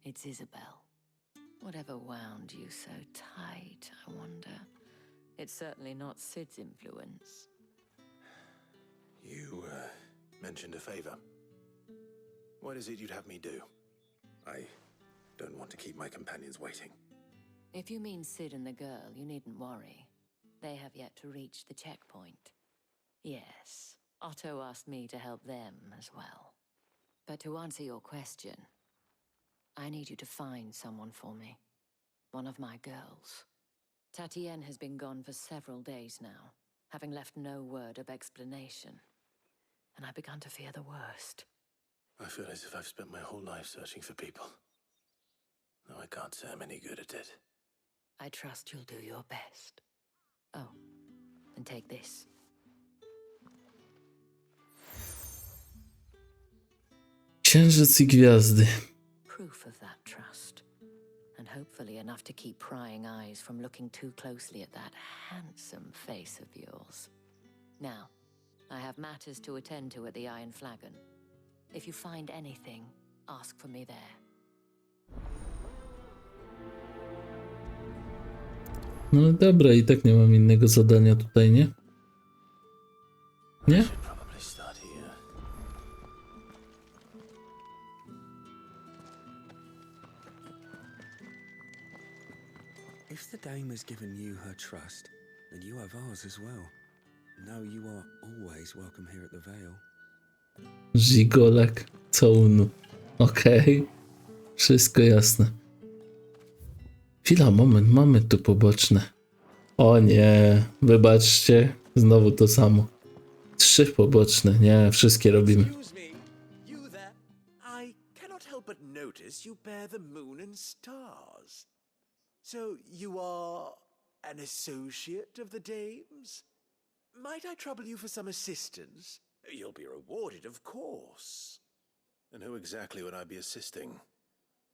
it's Isabel. Whatever wound you so tight, I wonder. It's certainly not Sid's influence. You, mentioned a favor. What is it you'd have me do? I don't want to keep my companions waiting. If you mean Sid and the girl, you needn't worry. They have yet to reach the checkpoint. Yes, Otto asked me to help them as well. But to answer your question, I need you to find someone for me. One of my girls. Tatienne has been gone for several days now, having left no word of explanation. And I've begun to fear the worst. I feel as if I've spent my whole life searching for people. No, I can't say I'm any good at it. I trust you'll do your best. Oh, and take this. Księżyc i gwiazdy. Proof of that trust. And hopefully enough to keep prying eyes from looking too closely at that handsome face of yours. Now, I have matters to attend to at the Iron Flagon. If you find anything, ask for me there. No dobra, i tak nie mam innego zadania tutaj, nie? Nie? If the dame has given you her trust, then you have ours as well. Know you are always welcome here at the Vale. Żigolak całunu. Okej. Wszystko jasne. Chwila, moment tu poboczne. O nie, wybaczcie, znowu to samo. 3 poboczne, nie, wszystkie robimy. Excuse me, you there? I cannot help but notice you bear the moon and stars. So you are an associate of the dame's? Might I trouble you for some assistance? You'll be rewarded, of course. And who exactly would I be assisting?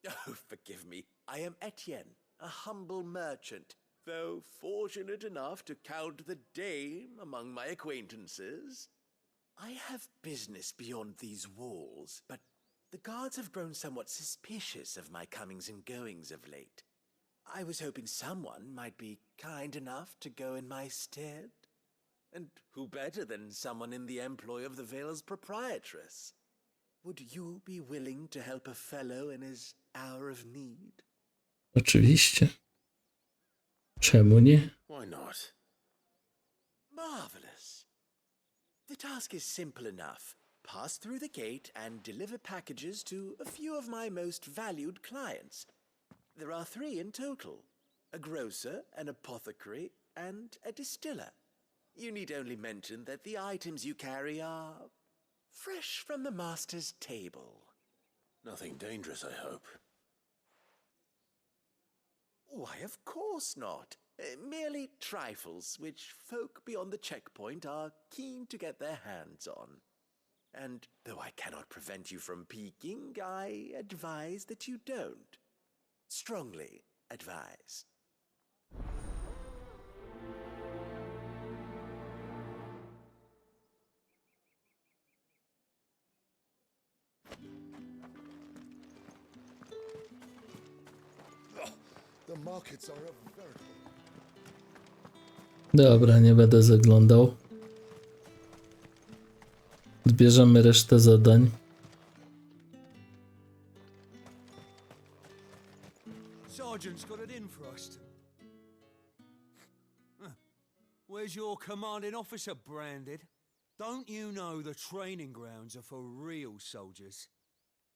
Oh, forgive me. I am Etienne, a humble merchant, though fortunate enough to count the dame among my acquaintances. I have business beyond these walls, but the guards have grown somewhat suspicious of my comings and goings of late. I was hoping someone might be kind enough to go in my stead. And who better than someone in the employ of the Vale's proprietress? Would you be willing to help a fellow in his hour of need? Oczywiście. Czemu nie? Why not? Marvelous. The task is simple enough. Pass through the gate and deliver packages to a few of my most valued clients. There are 3 in total: a grocer, an apothecary, and a distiller. You need only mention that the items you carry are fresh from the master's table. Nothing dangerous, I hope. Why, of course not. Merely trifles which folk beyond the checkpoint are keen to get their hands on. And though I cannot prevent you from peeking, I advise that you don't. Strongly advise. The markets are a veritable. Dobra, nie będę zaglądał. Zbierzemy resztę zadań. Where's your commanding officer, Branded? Don't you know the training grounds are for real soldiers?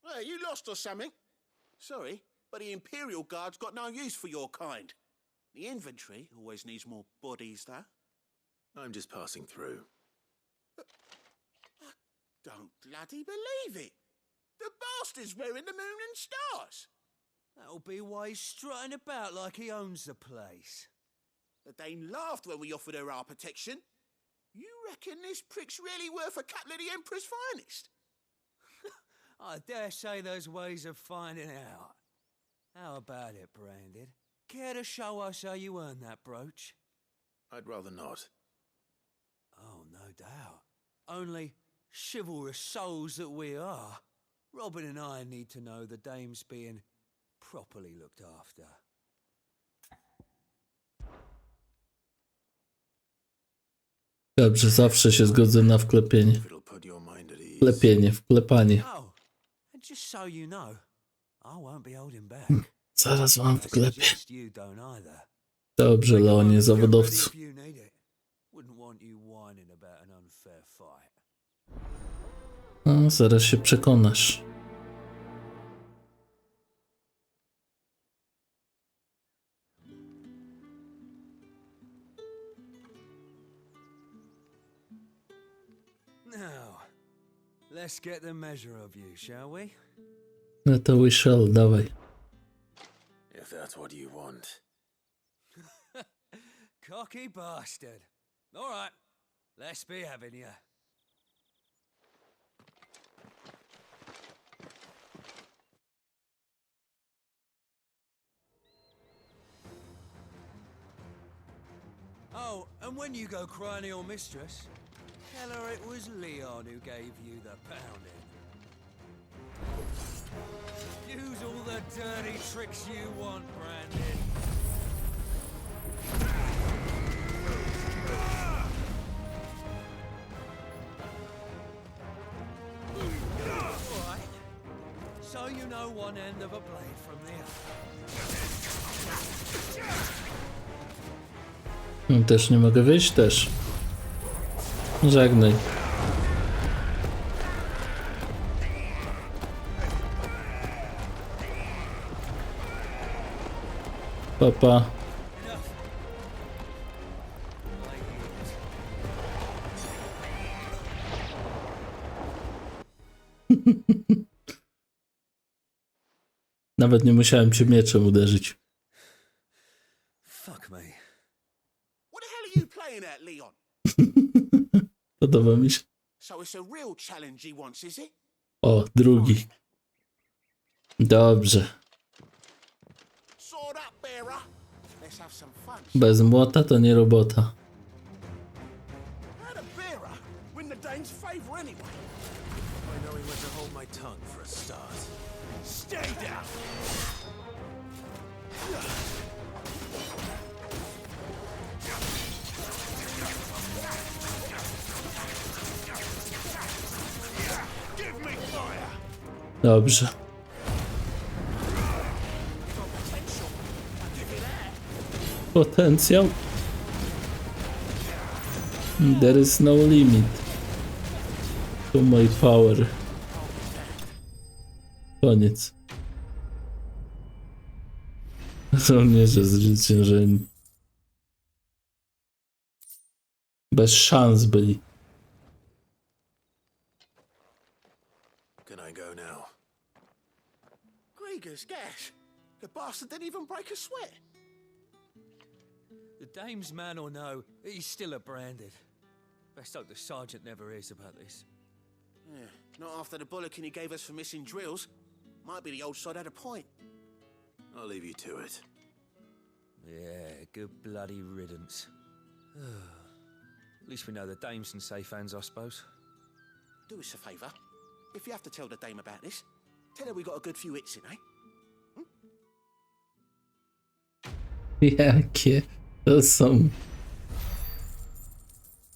Hey, you lost or something? Sorry, but the Imperial Guard's got no use for your kind. The infantry always needs more bodies, though. I'm just passing through. I don't bloody believe it. The bastard's wearing the moon and stars. That'll be why he's strutting about like he owns the place. The Dane laughed when we offered her our protection. You reckon this prick's really worth a couple of the Emperor's finest? I dare say there's ways of finding out. How about it, Branded? Care to show us how you earned that brooch? I'd rather not. Oh, no doubt. Only chivalrous souls that we are, Robin and I need to know the dame's being properly looked after. Dobrze, zawsze się zgodzę na wklepienie. Wklepanie. Oh, and just so you know, I won't be holding back. Zaraz wam wklepię. Just you don't either. Dobrze, Leonie, zawodowcu. If you need it, wouldn't want you whining about an unfair fight. No, zaraz się przekonasz. Now, let's get the measure of you, shall we? No to we shall, dawaj. If that's what you want. Cocky bastard. All right, let's be having you. Oh, and when you go crying to your mistress, tell her it was Leon who gave you the pounding. Use all the dirty tricks you want, Brandon. Alright. So you know one end of a blade from the other. Też nie mogę wyjść? Też. Żegnaj. Papa. Nawet nie musiałem cię mieczem uderzyć. Fuck me. What the hell are you playing at, Leon? Podoba mi się. So it's a real challenge he wants, is it? O, drugi. Dobrze. Sword up, bearer. Let's have some fun. Bez młota to nie robota. How'd a bearer win the Dane's favor anyway? I know he went to hold my tongue for a start. Stay down. Give me fire. Dobrze. Potencjał. There is no limit to my power. Koniec. Żołnierze zwyciężeni. Bez szans byli. Can I go now? Gregor's gas. The bastard didn't even break a sweat. The dame's man or no, he's still a Branded. Best hope the sergeant never hears about this. Yeah, not after the bollocking he gave us for missing drills. Might be the old sod had a point. I'll leave you to it. Yeah, good bloody riddance. At least we know the dame's in safe hands, I suppose. Do us a favour. If you have to tell the dame about this, tell her we got a good few hits in, eh? Jakie to są...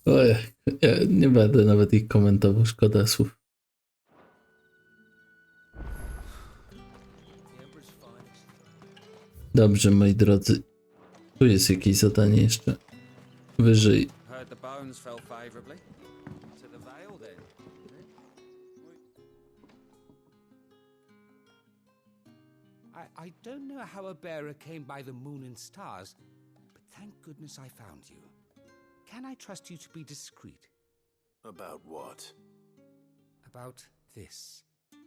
Oj, ja nie będę nawet ich komentował, szkoda słów. Dobrze, moi drodzy. Tu jest jakieś zadanie jeszcze wyżej. Heard the bones fell favourably. To the Vale, then. I don't know how a bearer came by the moon and stars, but thank goodness I found you. Can I trust you to be discreet? About what? About this.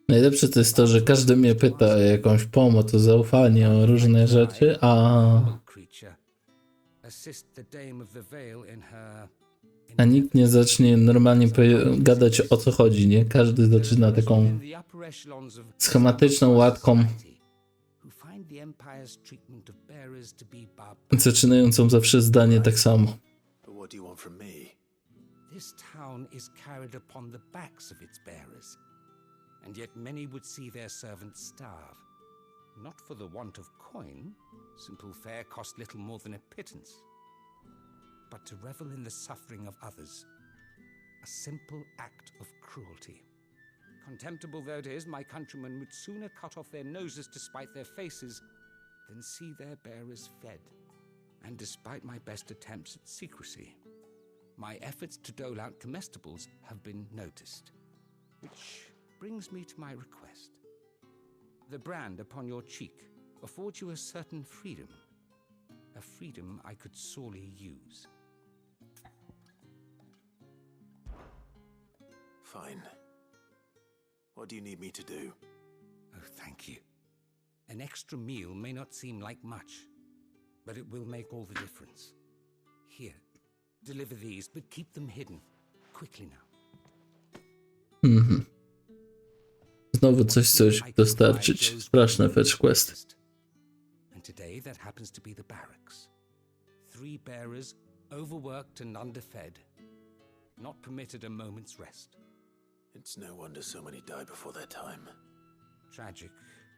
Najlepsze to jest to, że każdy mnie pyta o jakąś pomoc, o zaufanie, o różne rzeczy, a nikt nie zacznie normalnie gadać o co chodzi, nie? Każdy zaczyna taką schematyczną łatką, zaczynającą zawsze zdanie tak samo. What do you want from me? This town is carried upon the backs of its bearers, and yet many would see their servants starve. Not for the want of coin, simple fare cost little more than a pittance, but to revel in the suffering of others, a simple act of cruelty. Contemptible though it is, my countrymen would sooner cut off their noses to spite their faces than see their bearers fed. And despite my best attempts at secrecy, my efforts to dole out comestibles have been noticed. Which brings me to my request. The brand upon your cheek affords you a certain freedom. A freedom I could sorely use. Fine. What do you need me to do? Oh, thank you. An extra meal may not seem like much, but it will make all the difference. Here, deliver these, but keep them hidden. Quickly now. Znowu coś dostarczyć. Straszne fetch questy. And today that happens to be the barracks. 3 bearers, overworked and underfed, not permitted a moment's rest. It's no wonder so many die before their time. Tragic,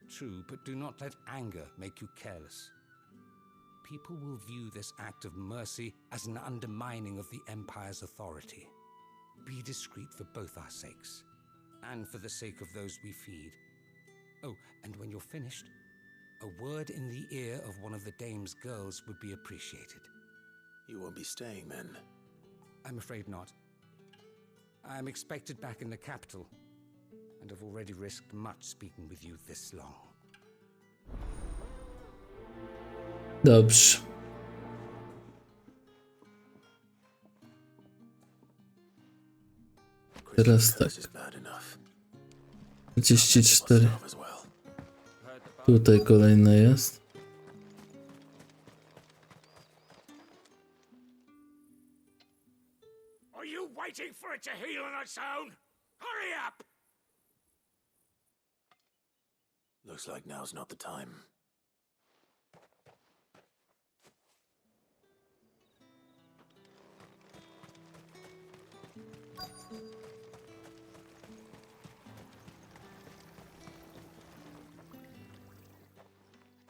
true, but do not let anger make you careless. People will view this act of mercy as an undermining of the Empire's authority. Be discreet for both our sakes, and for the sake of those we feed. Oh, and when you're finished, a word in the ear of one of the dame's girls would be appreciated. You won't be staying then? I'm afraid not. I'm expected back in the capital, and have already risked much speaking with you this long. Dobrze. Teraz tak. 34. Tutaj kolejne jest. Are you waiting for it to heal on its own? Hurry up! Looks like now's not the time.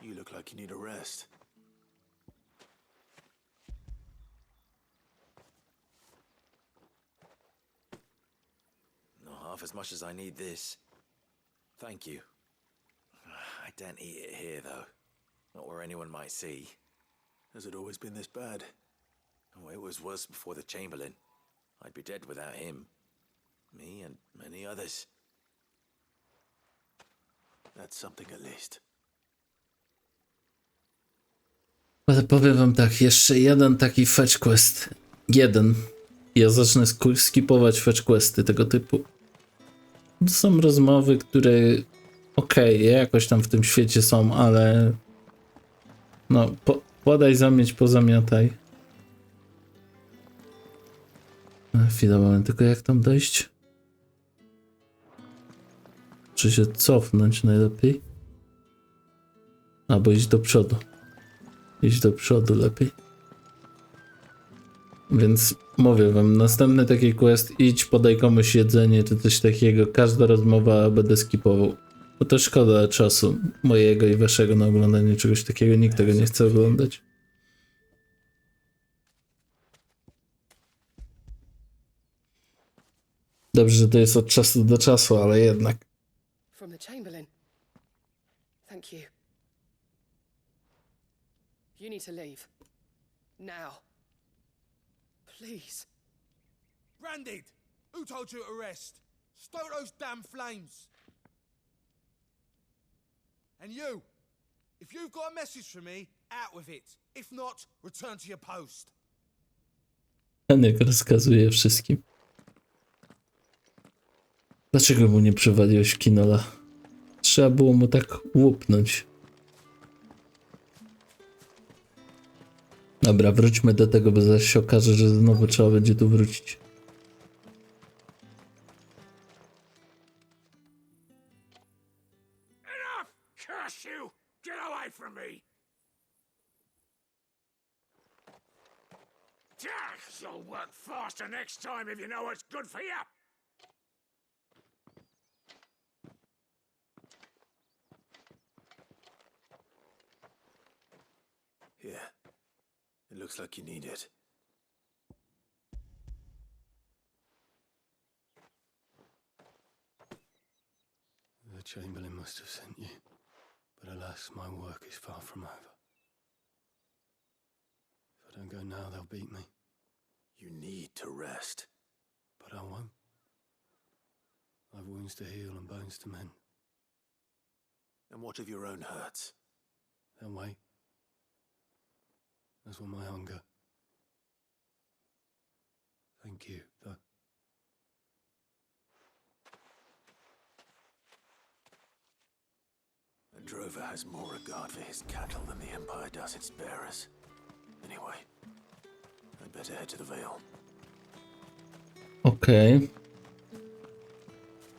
You look like you need a rest. Not half as much as I need this. Thank you. I daren't eat it here, though. Not where anyone might see. Has it always been this bad? Oh, it was worse before the Chamberlain. I'd be dead without him. Me and many others. That's something at least. Ale powiem wam tak, jeszcze jeden taki fetch quest. Jeden. Ja zacznę skipować fetch questy tego typu. To są rozmowy, które okej, jakoś tam w tym świecie są, ale no, podaj, zamieć, pozamiataj. Chwila, mamy tylko jak tam dojść? Czy się cofnąć najlepiej? Albo iść do przodu. Iść do przodu lepiej. Więc mówię wam, następny taki quest, idź, podaj komuś jedzenie, czy coś takiego. Każda rozmowa będę skipował. Bo to szkoda czasu mojego i waszego na oglądanie czegoś takiego. Nikt tego nie chce oglądać. Dobrze, że to jest od czasu do czasu, ale jednak. From the Chamberlain. Thank you. You need to leave. Now. Please. Branded! Who told you to rest? Stoke those damn flames! And you! If you've got a message for me, out with it. If not, return to your post. Janek rozkazuje wszystkim. Dlaczego mu nie przywaliłeś kinola? Trzeba było mu tak łupnąć. Dobra, wróćmy do tego, bo zaraz się okaże, że znowu trzeba będzie tu wrócić. Enough! Curse you! Get away from me! You'll work faster next time if you know what's good for you! Here. It looks like you need it. The Chamberlain must have sent you, but alas, my work is far from over. If I don't go now, they'll beat me. You need to rest. But I won't. I've wounds to heal and bones to mend. And what of your own hurts? They'll wait. As will my hunger. Thank you, though. A drover has more regard for his cattle than the Empire does its bearers. Anyway, I'd better head to the Vale. Okej.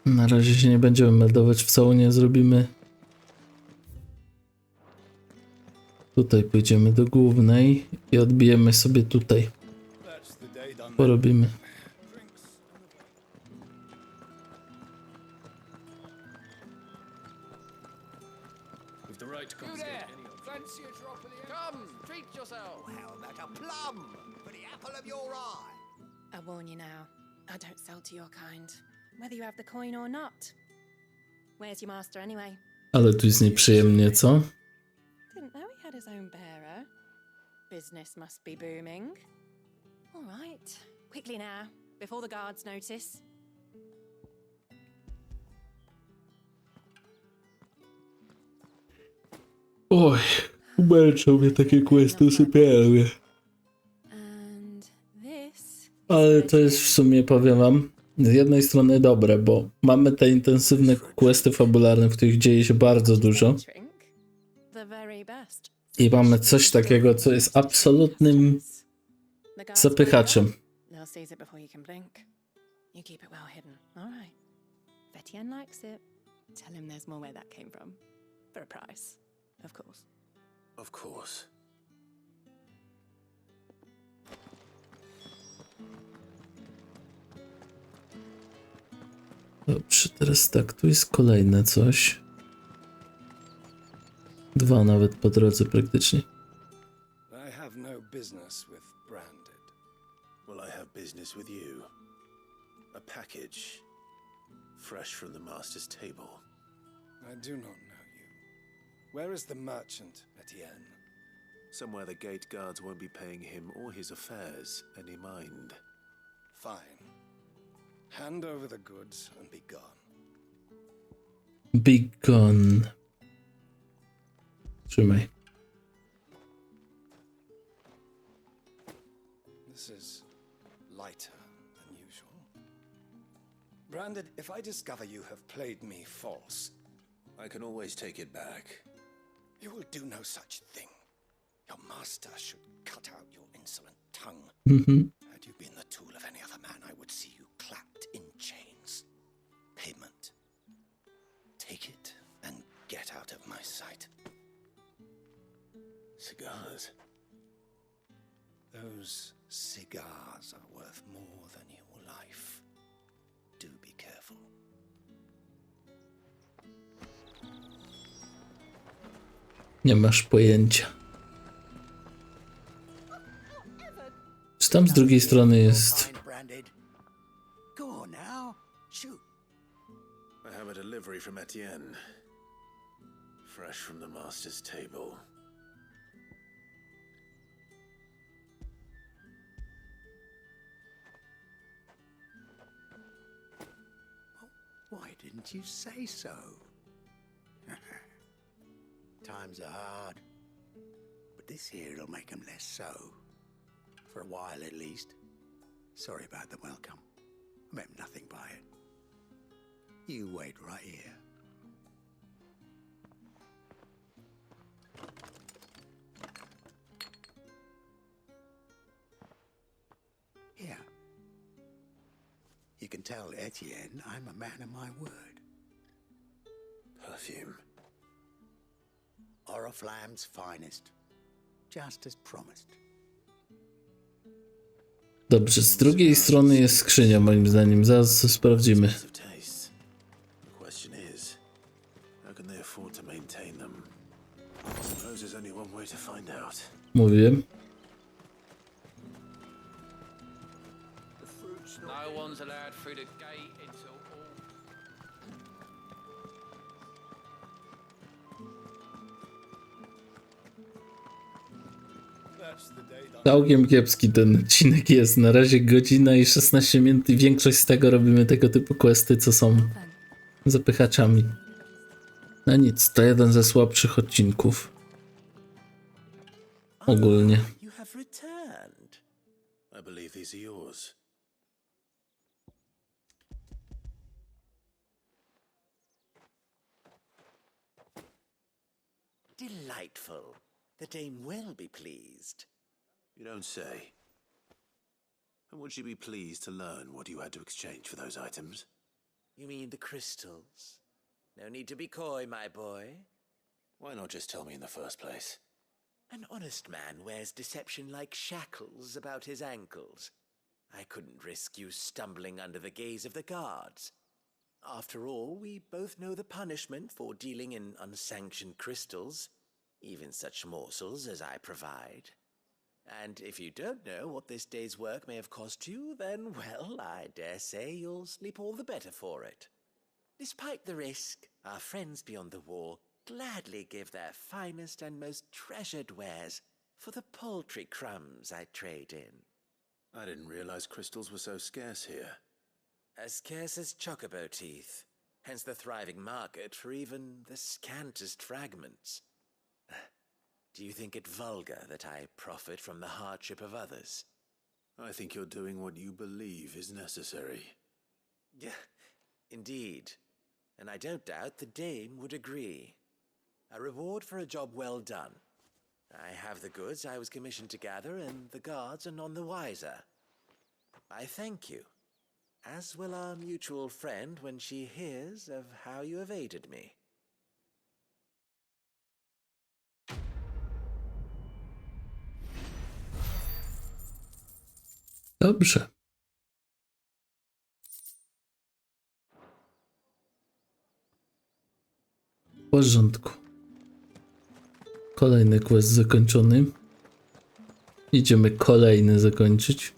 Na razie się nie będziemy meldować w saunie, zrobimy. Tutaj pójdziemy do głównej i odbijemy sobie tutaj. Porobimy. You there! Fancy a drop of the Come, treat yourself! How about a plum for the apple of your eye? I warn you now, I don't sell to your kind, whether you have the coin or not. Where's your master anyway? Ale tu jest nieprzyjemnie, co? Didn't know he had his own bearer. Business must be booming. All right, quickly now, before the guards notice. Oj, męczą mnie takie questy sypialnie. Ale to jest w sumie, powiem wam, z jednej strony dobre, bo mamy te intensywne questy fabularne, w których dzieje się bardzo dużo. I mamy coś takiego, co jest absolutnym zapychaczem. Of course. Dobrze, teraz tak, tu jest kolejne coś. Dwa nawet po drodze praktycznie. I have no business with Branded. Well, I have business with you. A package. Fresh from the master's table. I do not know you. Where is the merchant, Etienne? Somewhere the gate guards won't be paying him or his affairs any mind. Fine. Hand over the goods and be gone. Be gone. Trzymaj. This is lighter than usual. Branded, if I discover you have played me false, I can always take it back. you will do no such thing. Your master should cut out your insolent tongue. Had you been the tool of any other man, I would see you clapped in chains. Payment. Take it and get out of my sight. Cigars. Those cigars are worth more than your life. Do be careful. Nie masz pojęcia. Czy tam z drugiej strony jest... Go on now, shoot. I have a delivery from Etienne. Fresh from the master's table. didn't you say so? Times are hard, but this here'll make 'em less so. For a while, at least. Sorry about the welcome. I meant nothing by it. You wait right here. Here. You can tell Etienne I'm a man of my word. Perfume. Oriflamme's finest. Just as promised. Dobrze, z drugiej strony jest skrzynia, moim zdaniem. Zaraz to sprawdzimy. The question is, how can they afford to maintain them? I suppose there's only one way to find out. Mówiłem. No one's allowed through the gate until all... Całkiem kiepski ten odcinek jest. Na razie godzina i 16 minut i większość z tego robimy tego typu questy, co są zapychaczami. No nic, to jeden ze słabszych odcinków. Ogólnie. You have returned. I believe these are yours. Delightful. The dame will be pleased. You don't say. And would she be pleased to learn what you had to exchange for those items? You mean the crystals? No need to be coy, my boy. Why not just tell me in the first place? An honest man wears deception like shackles about his ankles. I couldn't risk you stumbling under the gaze of the guards. After all, we both know the punishment for dealing in unsanctioned crystals, even such morsels as I provide. And if you don't know what this day's work may have cost you, then, well, I dare say you'll sleep all the better for it. Despite the risk, our friends beyond the wall gladly give their finest and most treasured wares for the paltry crumbs I trade in. I didn't realize crystals were so scarce here. As scarce as chocobo teeth, hence the thriving market for even the scantest fragments. Do you think it vulgar that I profit from the hardship of others? I think you're doing what you believe is necessary. Yeah, indeed. And I don't doubt the dame would agree. A reward for a job well done. I have the goods I was commissioned to gather, and the guards are none the wiser. I thank you, as will our mutual friend when she hears of how you have aided me. Dobrze. W porządku. Kolejny quest zakończony. Idziemy kolejny zakończyć.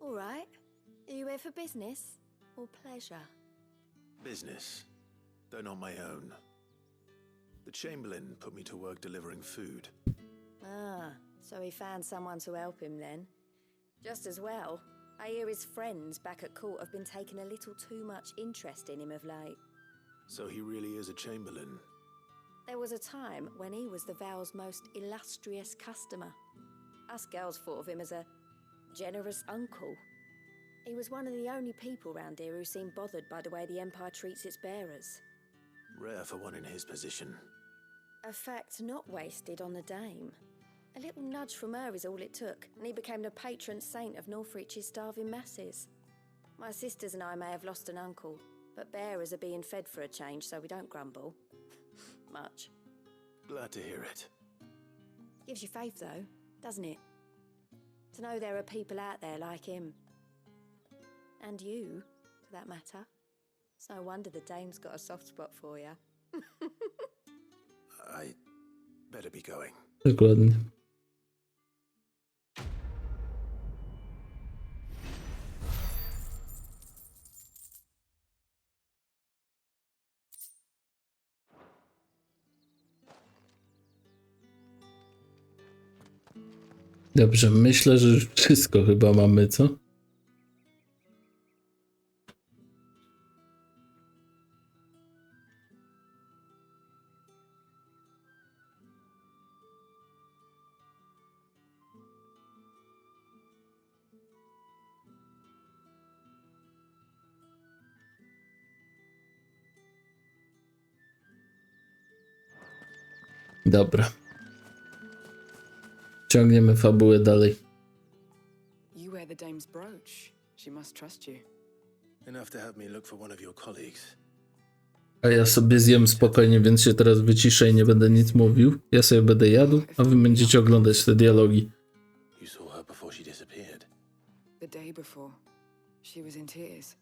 All right. Are you here for business or pleasure? Business, though not my own. The Chamberlain put me to work delivering food. Ah, so he found someone to help him then. Just as well. I hear his friends back at court have been taking a little too much interest in him of late. So he really is a Chamberlain. There was a time when he was the Vale's most illustrious customer. Us girls thought of him as a generous uncle. He was one of the only people round here who seemed bothered by the way the Empire treats its bearers. Rare for one in his position. A fact not wasted on the dame. A little nudge from her is all it took, and he became the patron saint of Northreach's starving masses. My sisters and I may have lost an uncle, but bearers are being fed for a change, so we don't grumble. Much. Glad to hear it. Gives you faith, though, doesn't it? To know there are people out there like him. And you, for that matter. It's no wonder the dame's got a soft spot for you. I better be going. Dokładnie. Dobrze, myślę, że już wszystko chyba mamy, co? Dobra. Ciągniemy fabułę dalej. You wear the dame's brooch. She must trust you. Enough to have me look for one of your colleagues. A ja sobie zjem spokojnie, więc się teraz wyciszę i nie będę nic mówił. Ja sobie będę jadł, a wy będziecie oglądać te dialogi. You saw her before she disappeared. The day before, she was in tears.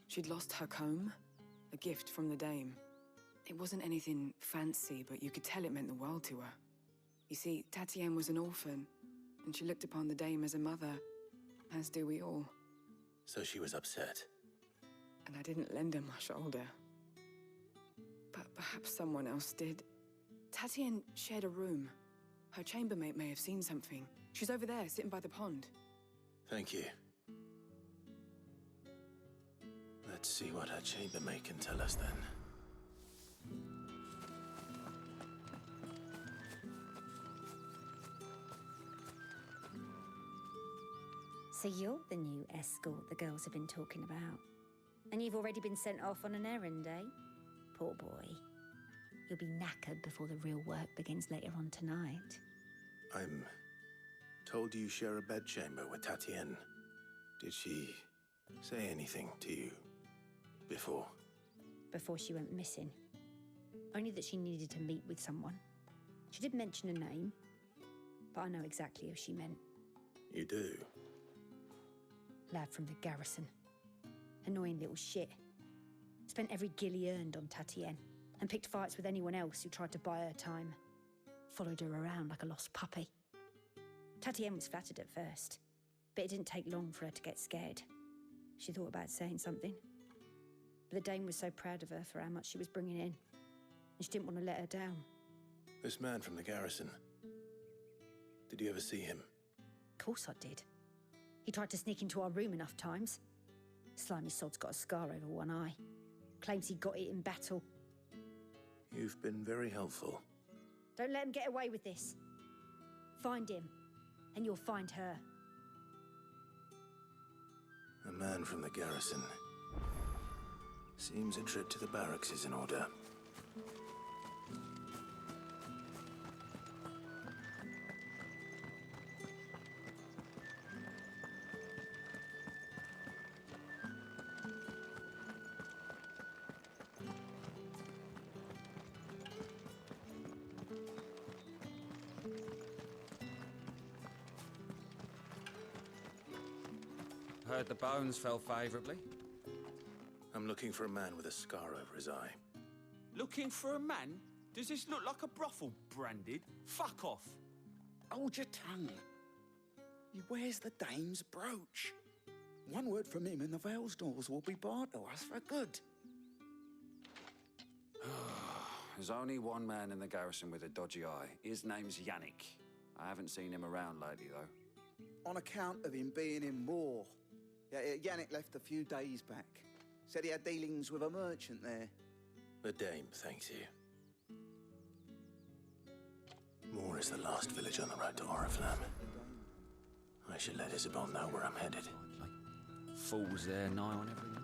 She'd lost her comb, a gift from the dame. It wasn't anything fancy, but you could tell it meant the world to her. You see, Tatienne was an orphan, and she looked upon the dame as a mother, as do we all. So she was upset. And I didn't lend her my shoulder. But perhaps someone else did. Tatienne shared a room. Her chambermaid may have seen something. She's over there, sitting by the pond. Thank you. Let's see what her chambermaid can tell us then. So you're the new escort the girls have been talking about. And you've already been sent off on an errand, eh? Poor boy. You'll be knackered before the real work begins later on tonight. I'm told you share a bedchamber with Tatienne. Did she say anything to you before? Before she went missing. Only that she needed to meet with someone. She did mention a name, but I know exactly who she meant. You do? Lad from the garrison. Annoying little shit. Spent every guil he earned on Tatienne, and picked fights with anyone else who tried to buy her time. Followed her around like a lost puppy. Tatienne was flattered at first, but it didn't take long for her to get scared. She thought about saying something, but the dame was so proud of her for how much she was bringing in, and she didn't want to let her down. This man from the garrison. Did you ever see him? Of course I did. He tried to sneak into our room enough times. Slimy sod's got a scar over one eye. Claims he got it in battle. You've been very helpful. Don't let him get away with this. Find him, and you'll find her. A man from the garrison. Seems a trip to the barracks is in order. Heard the bones fell favourably. I'm looking for a man with a scar over his eye. Looking for a man? Does this look like a brothel, Branded? Fuck off. Hold your tongue. He wears the dame's brooch. One word from him and the Vale's doors will be barred to us for good. There's only one man in the garrison with a dodgy eye. His name's Yannick. I haven't seen him around lately, though. On account of him being in war. Yeah, Yannick left a few days back. Said he had dealings with a merchant there. The dame thanks you. Moor is the last village on the road to Oriflamme. I should let Isabel know where I'm headed. Fools there, nigh on every night.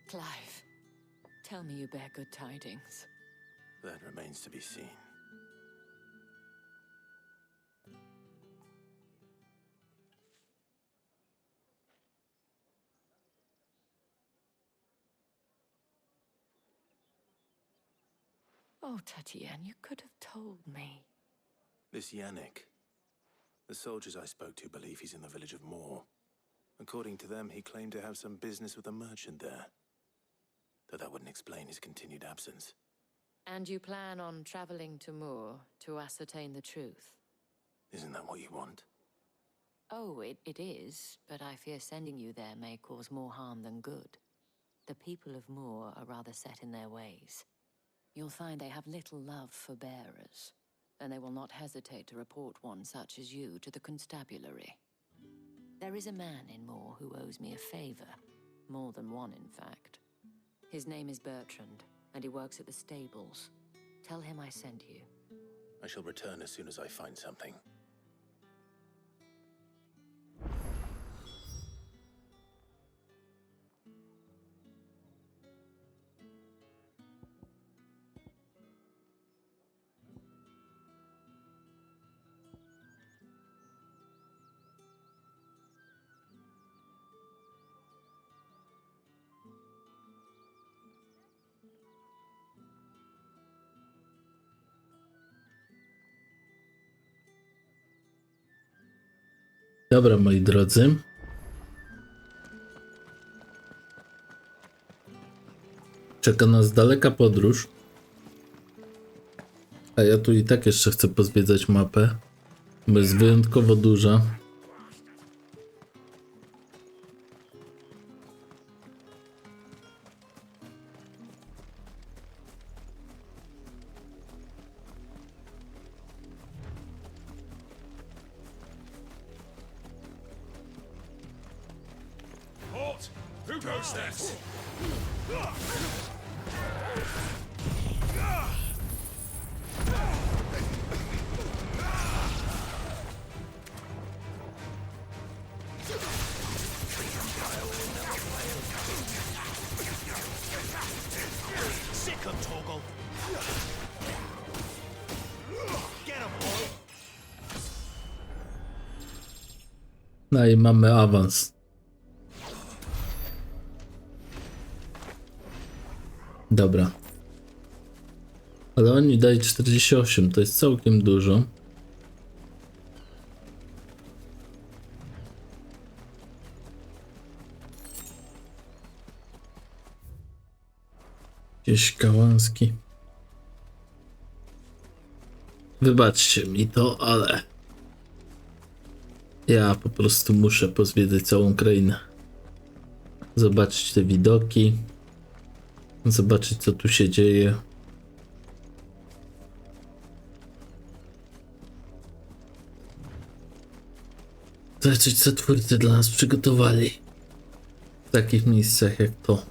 Clive, tell me you bear good tidings. That remains to be seen. Oh, Tatienne, you could have told me. This Yannick. The soldiers I spoke to believe he's in the village of Moor. According to them, he claimed to have some business with a merchant there. Though that wouldn't explain his continued absence. And you plan on traveling to Moor to ascertain the truth? Isn't that what you want? Oh, it is, but I fear sending you there may cause more harm than good. The people of Moor are rather set in their ways. You'll find they have little love for bearers, and they will not hesitate to report one such as you to the constabulary. There is a man in Moor who owes me a favor, more than one in fact. His name is Bertrand, and he works at the stables. Tell him I sent you. I shall return as soon as I find something. Dobra, moi drodzy. Czeka nas daleka podróż. A ja tu i tak jeszcze chcę pozwiedzać mapę, bo jest wyjątkowo duża. Halt! Who goes next? Sick of Toggle. Get him, boy. No i mamy awans. Dobra. Ale oni dają 48, to jest całkiem dużo. Gdzieś Kałanski. Wybaczcie mi to, ale ja po prostu muszę pozwiedzać całą krainę. Zobaczyć te widoki. Zobaczyć, co tu się dzieje. Zobaczyć, co twórcy dla nas przygotowali w takich miejscach jak to.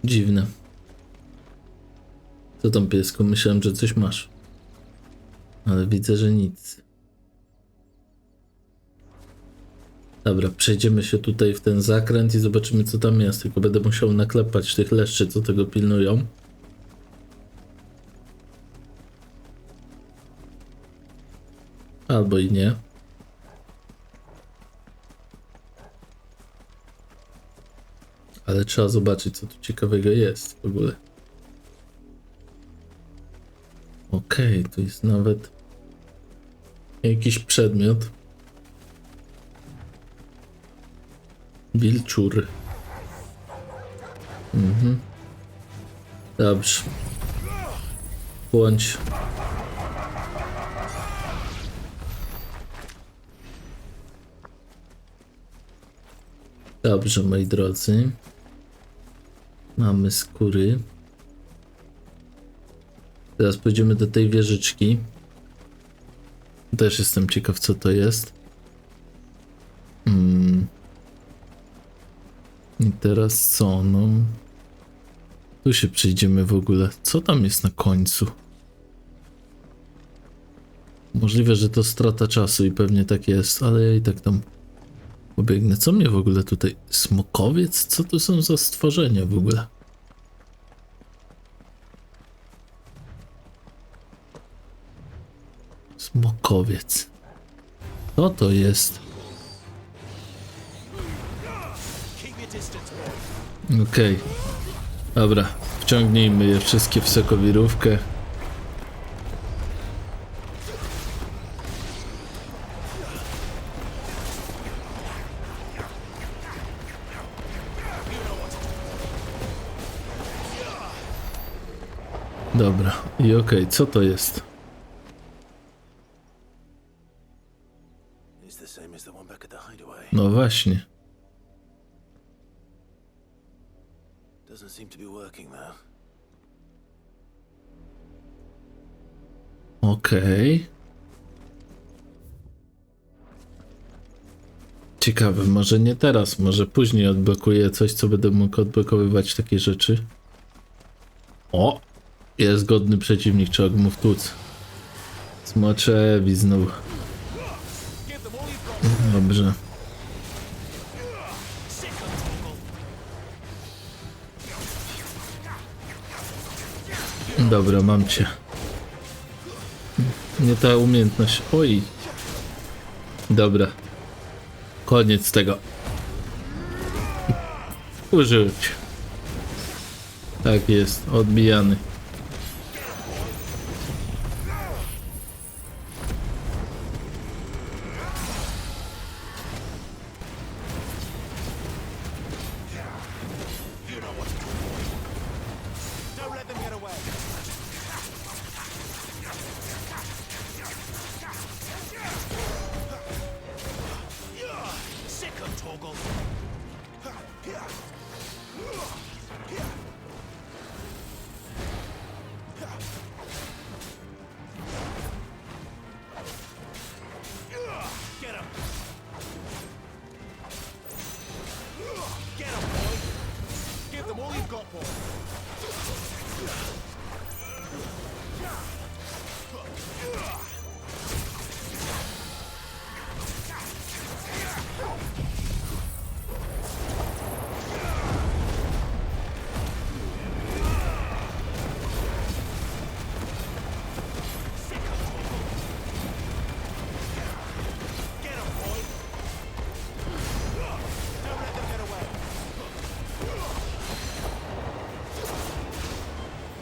Dziwne. Co tam, piesku? Myślałem, że coś masz. Ale widzę, że nic. Dobra, przejdziemy się tutaj w ten zakręt i zobaczymy, co tam jest. Tylko będę musiał naklepać tych leszczy, co tego pilnują. Albo i nie. Ale trzeba zobaczyć, co tu ciekawego jest w ogóle. Okej, tu jest nawet jakiś przedmiot. Wilczur. Dobrze. Bądź. Dobrze, moi drodzy. Mamy skóry. Teraz pójdziemy do tej wieżyczki. Też jestem ciekaw, co to jest. I teraz co? No. Tu się przejdziemy w ogóle. Co tam jest na końcu? Możliwe, że to strata czasu i pewnie tak jest, ale ja i tak tam pobiegnę. Co mnie w ogóle tutaj? Smokowiec? Co to są za stworzenia w ogóle? Smokowiec. Co to jest? Okej. Dobra. Wciągnijmy je wszystkie w sokowirówkę. Dobra. I okej, co to jest? No właśnie. Okej. Ciekawe, może nie teraz, może później odblokuję coś, co będę mógł odblokowywać takie rzeczy. O! Jest godny przeciwnik, trzeba go mu wtłuc. Smoczewi znów. Dobrze. Dobra, mam cię. Nie ta umiejętność. Oj. Dobra. Koniec tego. Użyć. Tak jest, odbijany.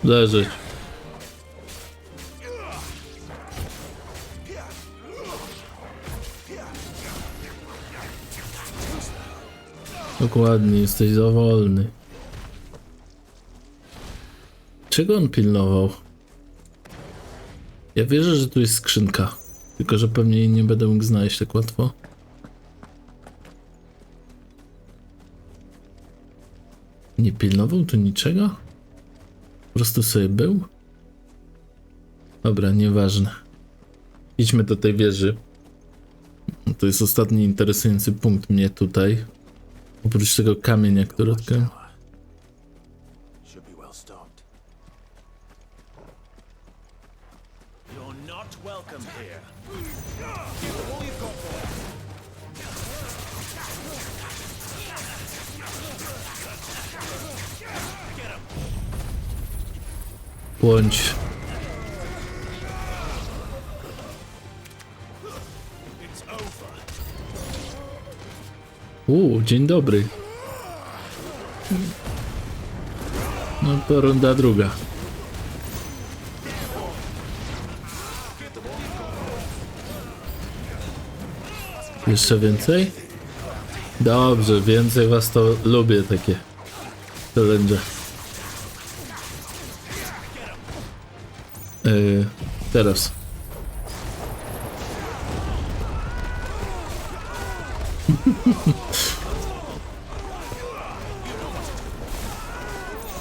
Leżeć. Dokładnie, jesteś za wolny. Czego on pilnował? Ja wierzę, że tu jest skrzynka. Tylko, że pewnie jej nie będę mógł znaleźć tak łatwo. Nie pilnował tu niczego? Po prostu sobie był? Dobra, nieważne. Idźmy do tej wieży. To jest ostatni interesujący punkt mnie tutaj. Oprócz tego kamienia, który odkryłem. Bądź. Dzień dobry. No to runda druga. Jeszcze więcej? Dobrze, więcej was to lubię takie challenge. Teraz.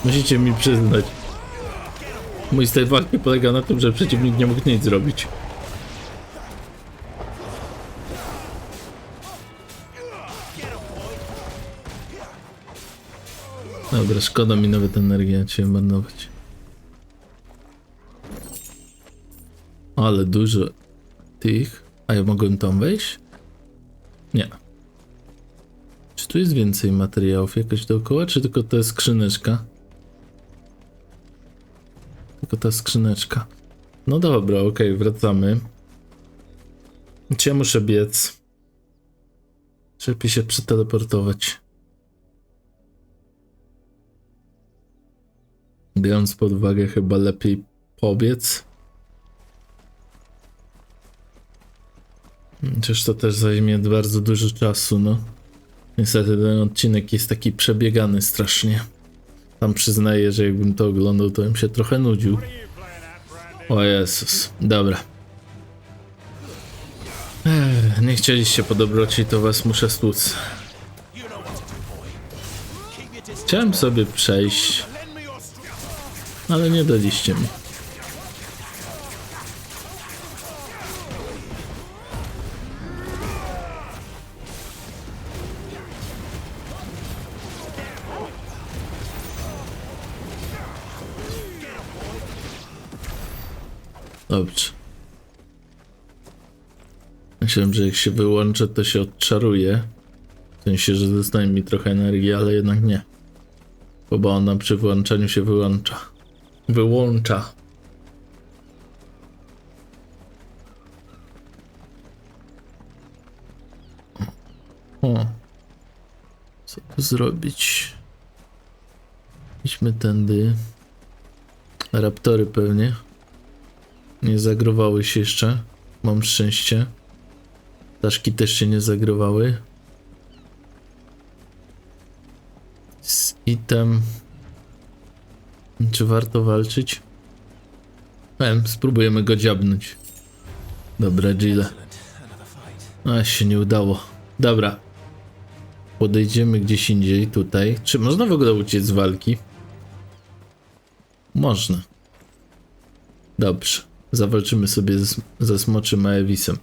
Musicie mi przyznać. Mój styl walki polega na tym, że przeciwnik nie mógł nic zrobić. Dobra, szkoda mi nawet energii cię marnować. Ale dużo tych. A ja mogłem tam wejść? Nie. Czy tu jest więcej materiałów jakoś dookoła, czy tylko ta skrzyneczka? Tylko ta skrzyneczka. No dobra, okej, wracamy. Czy ja muszę biec? Lepiej się przeteleportować. Biorąc pod uwagę, chyba lepiej pobiec. Chociaż to też zajmie bardzo dużo czasu, no. Niestety ten odcinek jest taki przebiegany strasznie. Tam przyznaję, że jakbym to oglądał, to bym się trochę nudził. O Jezus, dobra. Nie chcieliście po dobroci, to was muszę stłuc. Chciałem sobie przejść, ale nie daliście mi. Dobrze. Myślałem, że jak się wyłączę, to się odczaruje. W sensie, że zostanie mi trochę energii, ale jednak nie. Bo ona przy wyłączaniu się wyłącza. wyłącza. O. Co tu zrobić? Idźmy tędy. Raptory pewnie. Nie zagrowały się jeszcze. Mam szczęście. Ptaszki też się nie zagrowały. Z item. Czy warto walczyć? Spróbujemy go dziabnąć. Dobra, Gile. A się nie udało. Dobra. Podejdziemy gdzieś indziej, tutaj. Czy można w ogóle uciec z walki? Można. Dobrze. Zawalczymy sobie ze smoczym Aevisem.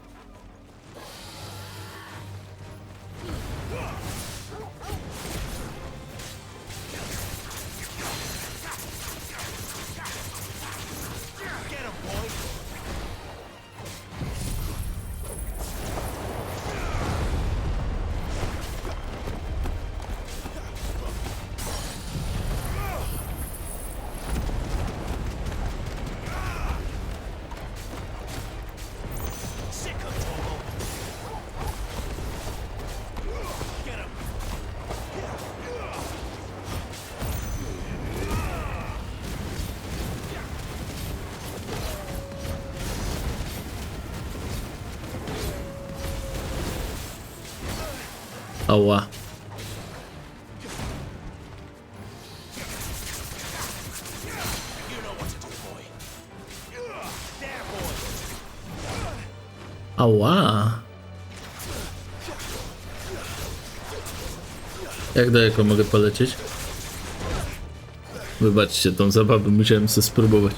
Ała. Ała. Jak daleko mogę polecieć? Wybaczcie tą zabawę, musiałem sobie spróbować.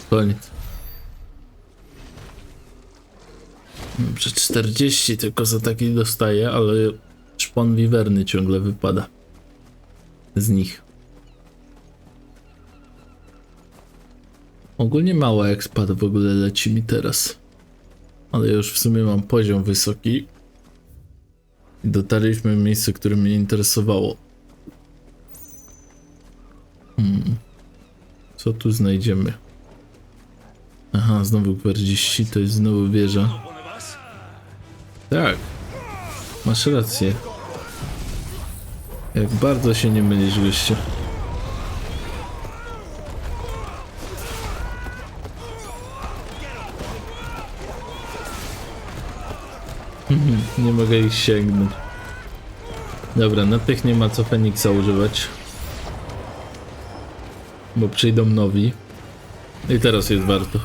Koniec. Dobrze, 40 tylko za taki dostaję, ale szpon wiwerny ciągle wypada z nich. Ogólnie mała expat w ogóle leci mi teraz. Ale już w sumie mam poziom wysoki. I dotarliśmy w miejsce, które mnie interesowało. Co tu znajdziemy? Aha, znowu 40, to jest znowu wieża. Tak, masz rację. Jak bardzo się nie mylisz, gościu. Nie mogę ich sięgnąć. Dobra, na tych nie ma co Feniksa używać. Bo przyjdą nowi. I teraz jest warto.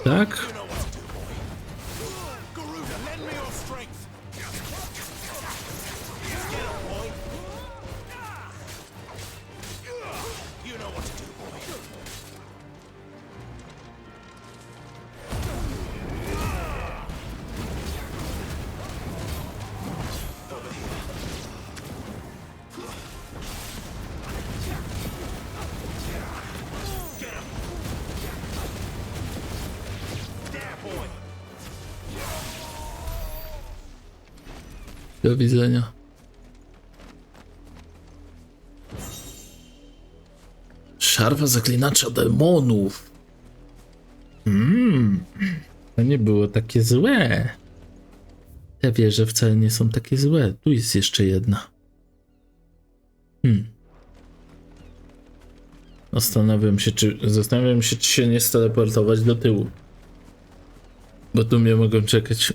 Tak? Do widzenia. Szarfa zaklinacza demonów. To nie było takie złe. Te wieże wcale nie są takie złe. Tu jest jeszcze jedna. Zastanawiam się, czy się nie steleportować do tyłu. Bo tu mnie mogą czekać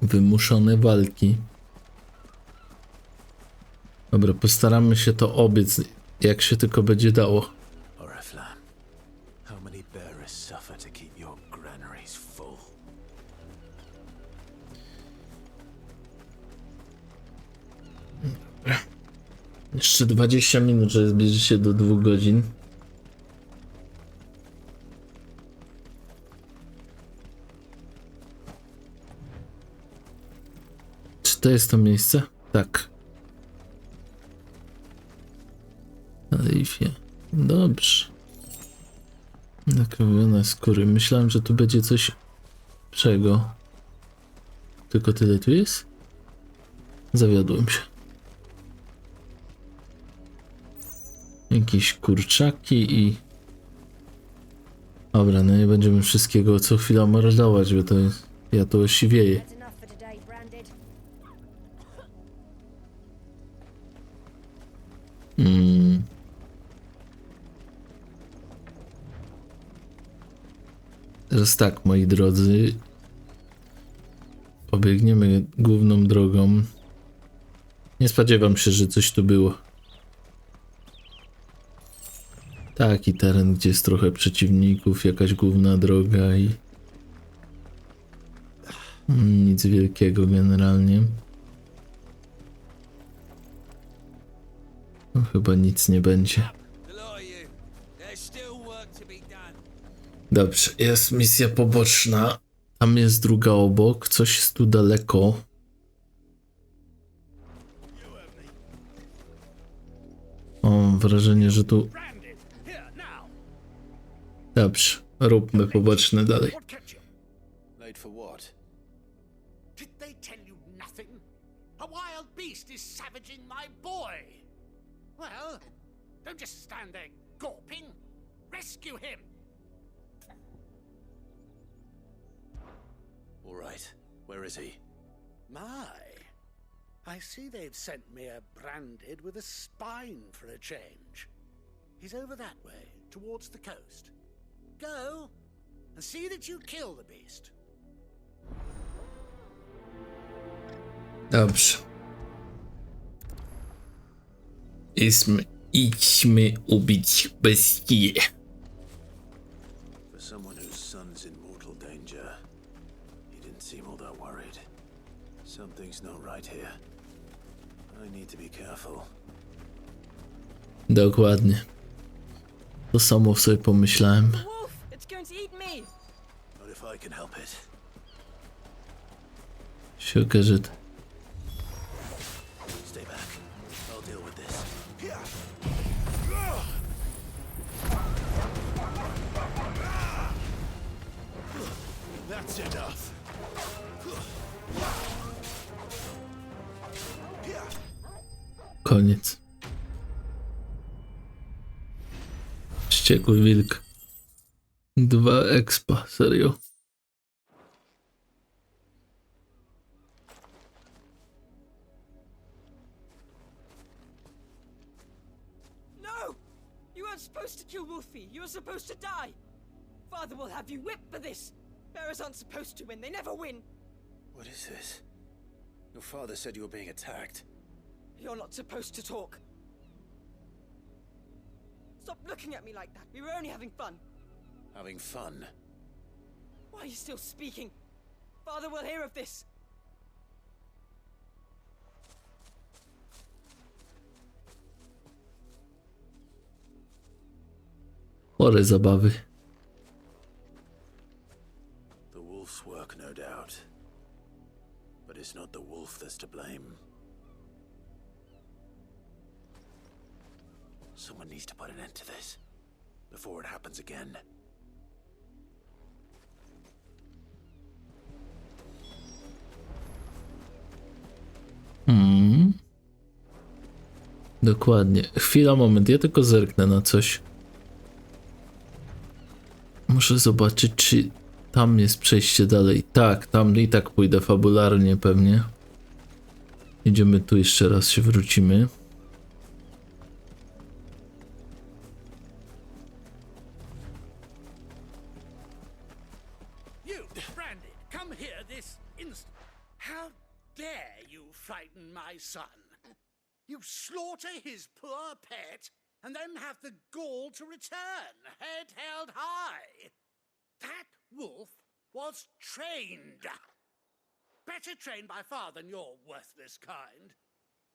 wymuszone walki. Dobra, postaramy się to obiec jak się tylko będzie dało. Oriflamme, how many bearers suffer to keep your granaries full? Jeszcze 20 minut, że zbliży się do 2 godzin. Czy to jest to miejsce? Tak. Alifie. Dobrze. Nakrowione skóry. Myślałem, że tu będzie coś czego. Tylko tyle tu jest? Zawiodłem się. Jakieś kurczaki i... Dobra, no nie będziemy wszystkiego co chwila mordować, bo to jest... Ja to osiwieję. Teraz tak, moi drodzy. Pobiegniemy główną drogą. Nie spodziewam się, że coś tu było. Taki teren, gdzie jest trochę przeciwników, jakaś główna droga i... nic wielkiego generalnie. No, chyba nic nie będzie. Dobrze, jest misja poboczna. Tam jest druga obok, coś jest tu daleko. O, mam wrażenie, że tu... Dobrze, róbmy poboczne dalej. Late for what? Did they tell you nothing? A wild beast is savaging my boy. Well, don't just stand there gawping. Rescue him. All right, where is he? I see they've sent me a branded with a spine for a change. He's over that way, towards the coast. Go and see that you kill the beast. Dobrze. Idźmy ubić bestię. For someone whose son's in mortal danger, he didn't seem all that worried. Something's not right here. I need to be careful. Dokładnie. To samo sobie pomyślałem. Not if I can help it. Się okaże. Stay back. I'll deal with this. That's enough. Koniec. Wściekły wilk. 2 expa, serio. No! You weren't supposed to kill Wolfie. You were supposed to die. Father will have you whipped for this. Bearers aren't supposed to win. They never win. What is this? Your father said you were being attacked. You're not supposed to talk. Stop looking at me like that. We were only having fun. Having fun? Why are you still speaking? Father will hear of this. Chore zabawy. The wolf's work, no doubt. But it's not the wolf that's to blame. Someone needs to put an end to this before it happens again. Dokładnie. Chwila, moment. Ja tylko zerknę na coś. Muszę zobaczyć, czy tam jest przejście dalej. Tak, tam i tak pójdę fabularnie pewnie. Idziemy tu, jeszcze raz się wrócimy. You, Brandon, come here this instant. How dare you frighten my son? You slaughter his poor pet and then have the gall to return, head held high. That wolf was trained. Better trained by far than your worthless kind.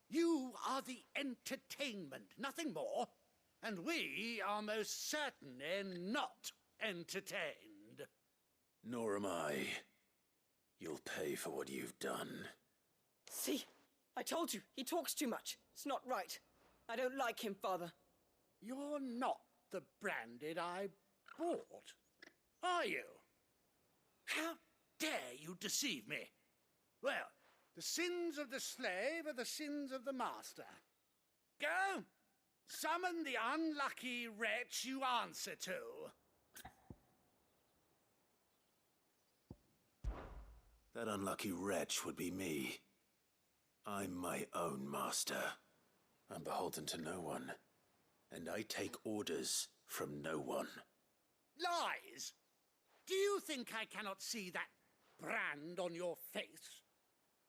You are the entertainment, nothing more. And we are most certainly not entertained. Nor am I. You'll pay for what you've done. See? I told you, he talks too much. It's not right. I don't like him, Father. You're not the branded I bought, are you? How dare you deceive me? Well, the sins of the slave are the sins of the master. Go! Summon the unlucky wretch you answer to. That unlucky wretch would be me. I'm my own master. I'm beholden to no one. And I take orders from no one. Lies! Do you think I cannot see that brand on your face?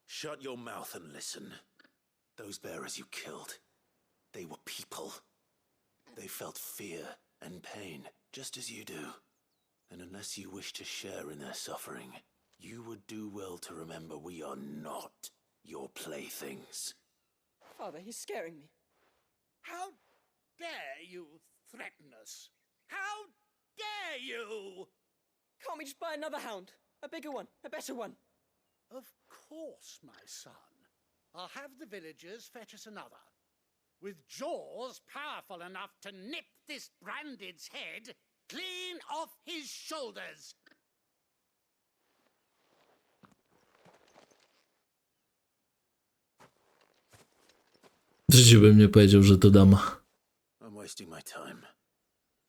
Shut your mouth and listen. Those bearers you killed, they were people. They felt fear and pain, just as you do. And unless you wish to share in their suffering, you would do well to remember we are not your playthings. Father, he's scaring me. How dare you threaten us? How dare you? Can't we just buy another hound? A bigger one, a better one. Of course, my son. I'll have the villagers fetch us another. With jaws powerful enough to nip this branded's head clean off his shoulders. W życiu bym nie powiedział, że to dama. I'm wasting my time.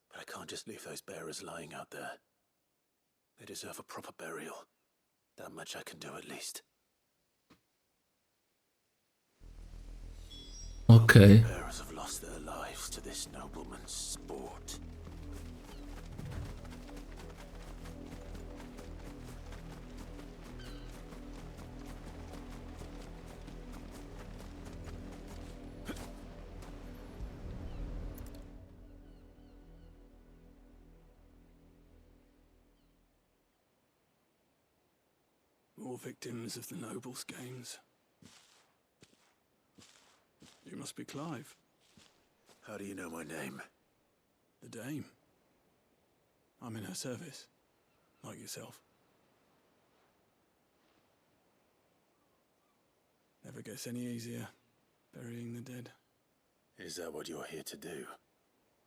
But I can't just leave those bearers lying out there. They deserve a proper burial. That much I can do at least. Okej. Bearers have lost their lives to this nobleman's sport. More victims of the nobles' games. You must be Clive. How do you know my name? The Dame. I'm in her service, like yourself. Never gets any easier, burying the dead. Is that what you're here to do?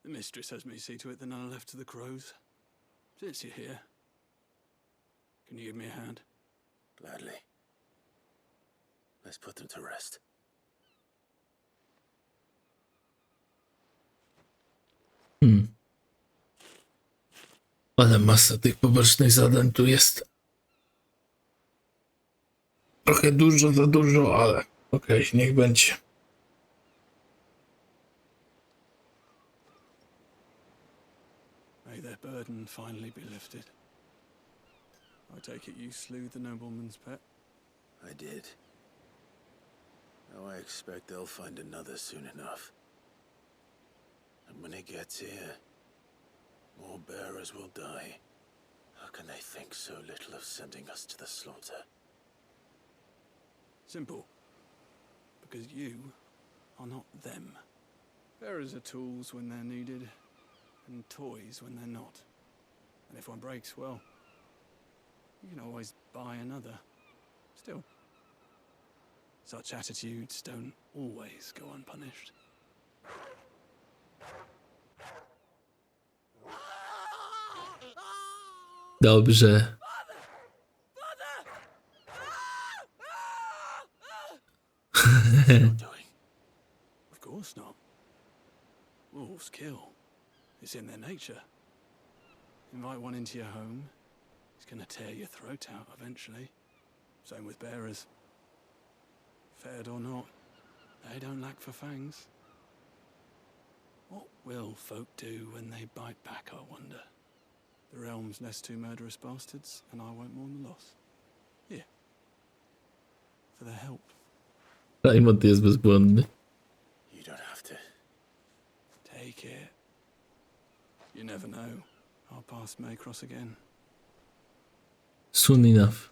The mistress has me see to it that none are left to the crows. Since you're here, can you give me a hand? Gladly. Let's put them to rest. Ale masa tych pobocznych zadań tu jest. Trochę dużo, za dużo, ale okej, niech będzie. May their burden finally be lifted. I take it you slew the nobleman's pet? I did. Now I expect they'll find another soon enough. And when it gets here, more bearers will die. How can they think so little of sending us to the slaughter? Simple. Because you are not them. Bearers are tools when they're needed, and toys when they're not. And if one breaks, well, you can always buy another. Still, such attitudes don't always go unpunished. Dobrze. Of course not. Wolves kill. It's in their nature. Invite one into your home, he's gonna tear your throat out eventually. Same with bearers. Fed or not, they don't lack for fangs. What will folk do when they bite back, I wonder? The realm's nest two murderous bastards, and I won't mourn the loss. Here. For their help. Raymond jest bezbłędny. You don't have to. Take it. You never know. Our paths may cross again. Soon enough.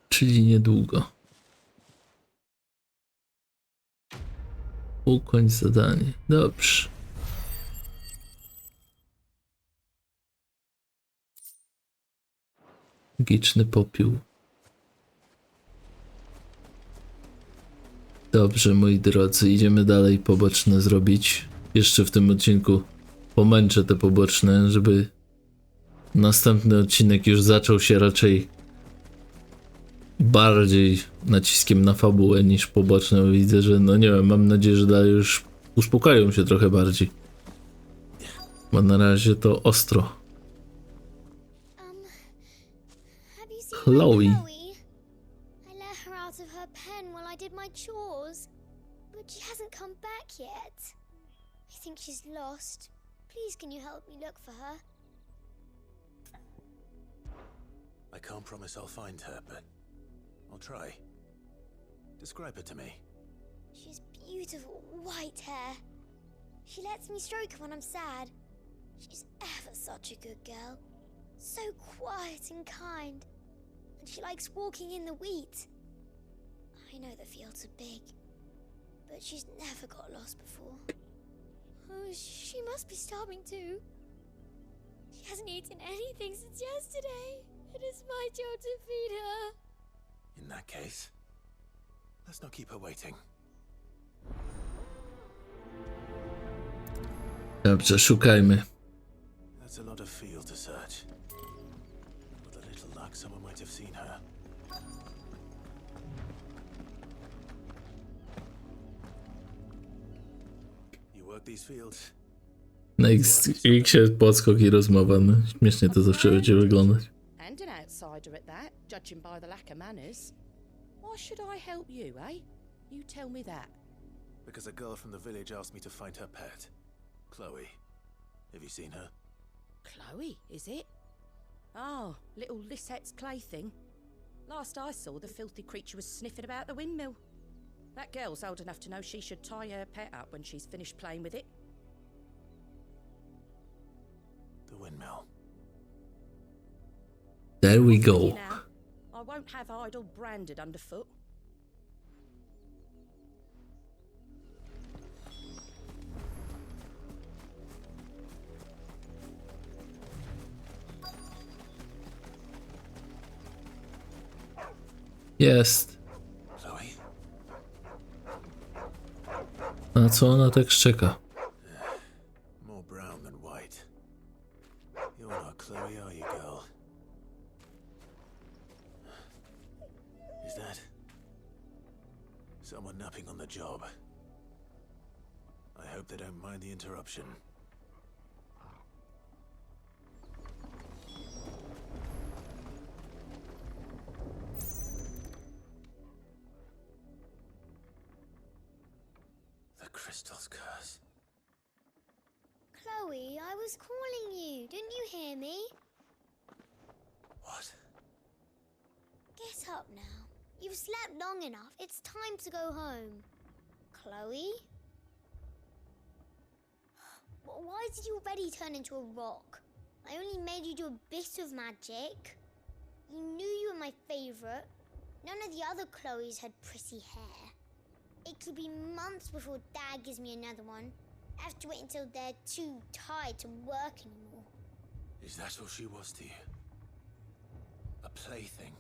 Czyli niedługo. Ukończ zadanie. Dobrze. Magiczny popiół. Dobrze, moi drodzy, idziemy dalej poboczne zrobić. Jeszcze w tym odcinku pomęczę te poboczne, żeby następny odcinek już zaczął się raczej bardziej naciskiem na fabułę niż poboczne. Widzę, że no nie wiem, mam nadzieję, że dalej już uspokoją się trochę bardziej. Bo na razie to ostro. Chloe. I let her out of her pen while I did my chores, but she hasn't come back yet. I think she's lost. Please, can you help me look for her? I can't promise I'll find her, but I'll try. Describe her to me. She's beautiful white hair. She lets me stroke her when I'm sad. She's ever such a good girl. So quiet and kind. And she likes walking in the wheat. I know the fields are big, but she's never got lost before. Oh, she must be starving too. She hasn't eaten anything since yesterday. It is my job to feed her. In that case, let's not keep her waiting. Dobrze, szukajmy. That's a lot of field to search. With a little luck, someone might have seen her. You work these fields? Na X-ie podskok i rozmowa, no. Śmiesznie to zawsze będzie wyglądać. And an outsider at that, judging by the lack of manners. Why should I help you, eh? You tell me that. Because a girl from the village asked me to find her pet, Chloe. Have you seen her? Chloe, is it? Oh, little Lissette's plaything. Last I saw, the filthy creature was sniffing about the windmill. That girl's old enough to know she should tie her pet up when she's finished playing with it. The windmill. There we go. Now, I won't have idle branded underfoot. Jest. Na co ona tak szczeka? More brown than white. You're not Chloe, are you, girl? Is that someone napping on the job? I hope they don't mind the interruption. Crystal's curse. Chloe, I was calling you. Didn't you hear me? What? Get up now. You've slept long enough. It's time to go home. Chloe? Why did you already turn into a rock? I only made you do a bit of magic. You knew you were my favorite. None of the other Chloes had pretty hair. It could be months before Dad gives me another one. I have to wait until they're too tired to work anymore. Is that all she was to you? A plaything?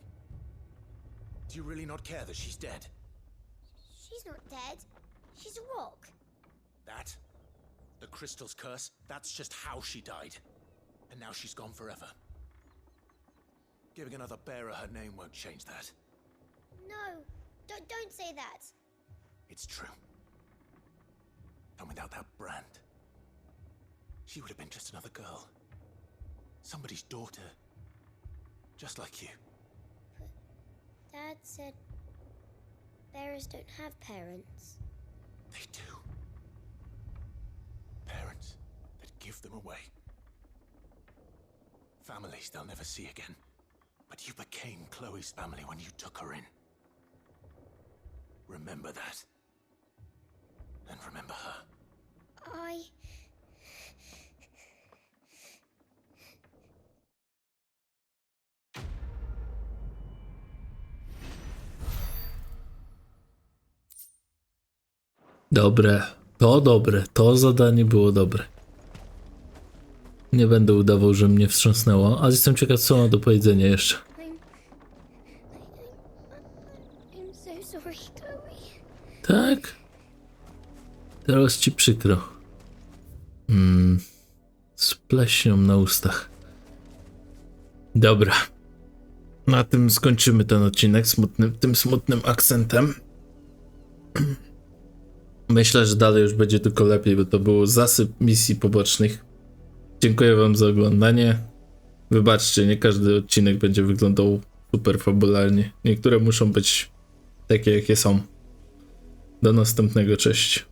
Do you really not care that she's dead? She's not dead. She's a rock. That? The Crystal's curse? That's just how she died. And now she's gone forever. Giving another bearer her name won't change that. No, don't say that. It's true. And without that brand, she would have been just another girl. Somebody's daughter. Just like you. But Dad said bearers don't have parents. They do. Parents that give them away. Families they'll never see again. But you became Chloe's family when you took her in. Remember that. And remember her. Dobre, to zadanie było dobre. Nie będę udawał, że mnie wstrząsnęło, ale jestem ciekaw, co ma do powiedzenia jeszcze. I'm so sorry, Chloe. Tak? Teraz ci przykro. Z pleśnią na ustach. Dobra. Na tym skończymy ten odcinek tym smutnym akcentem. Myślę, że dalej już będzie tylko lepiej, bo to był zasyp misji pobocznych. Dziękuję wam za oglądanie. Wybaczcie, nie każdy odcinek będzie wyglądał super fabularnie. Niektóre muszą być takie, jakie są. Do następnego, cześć.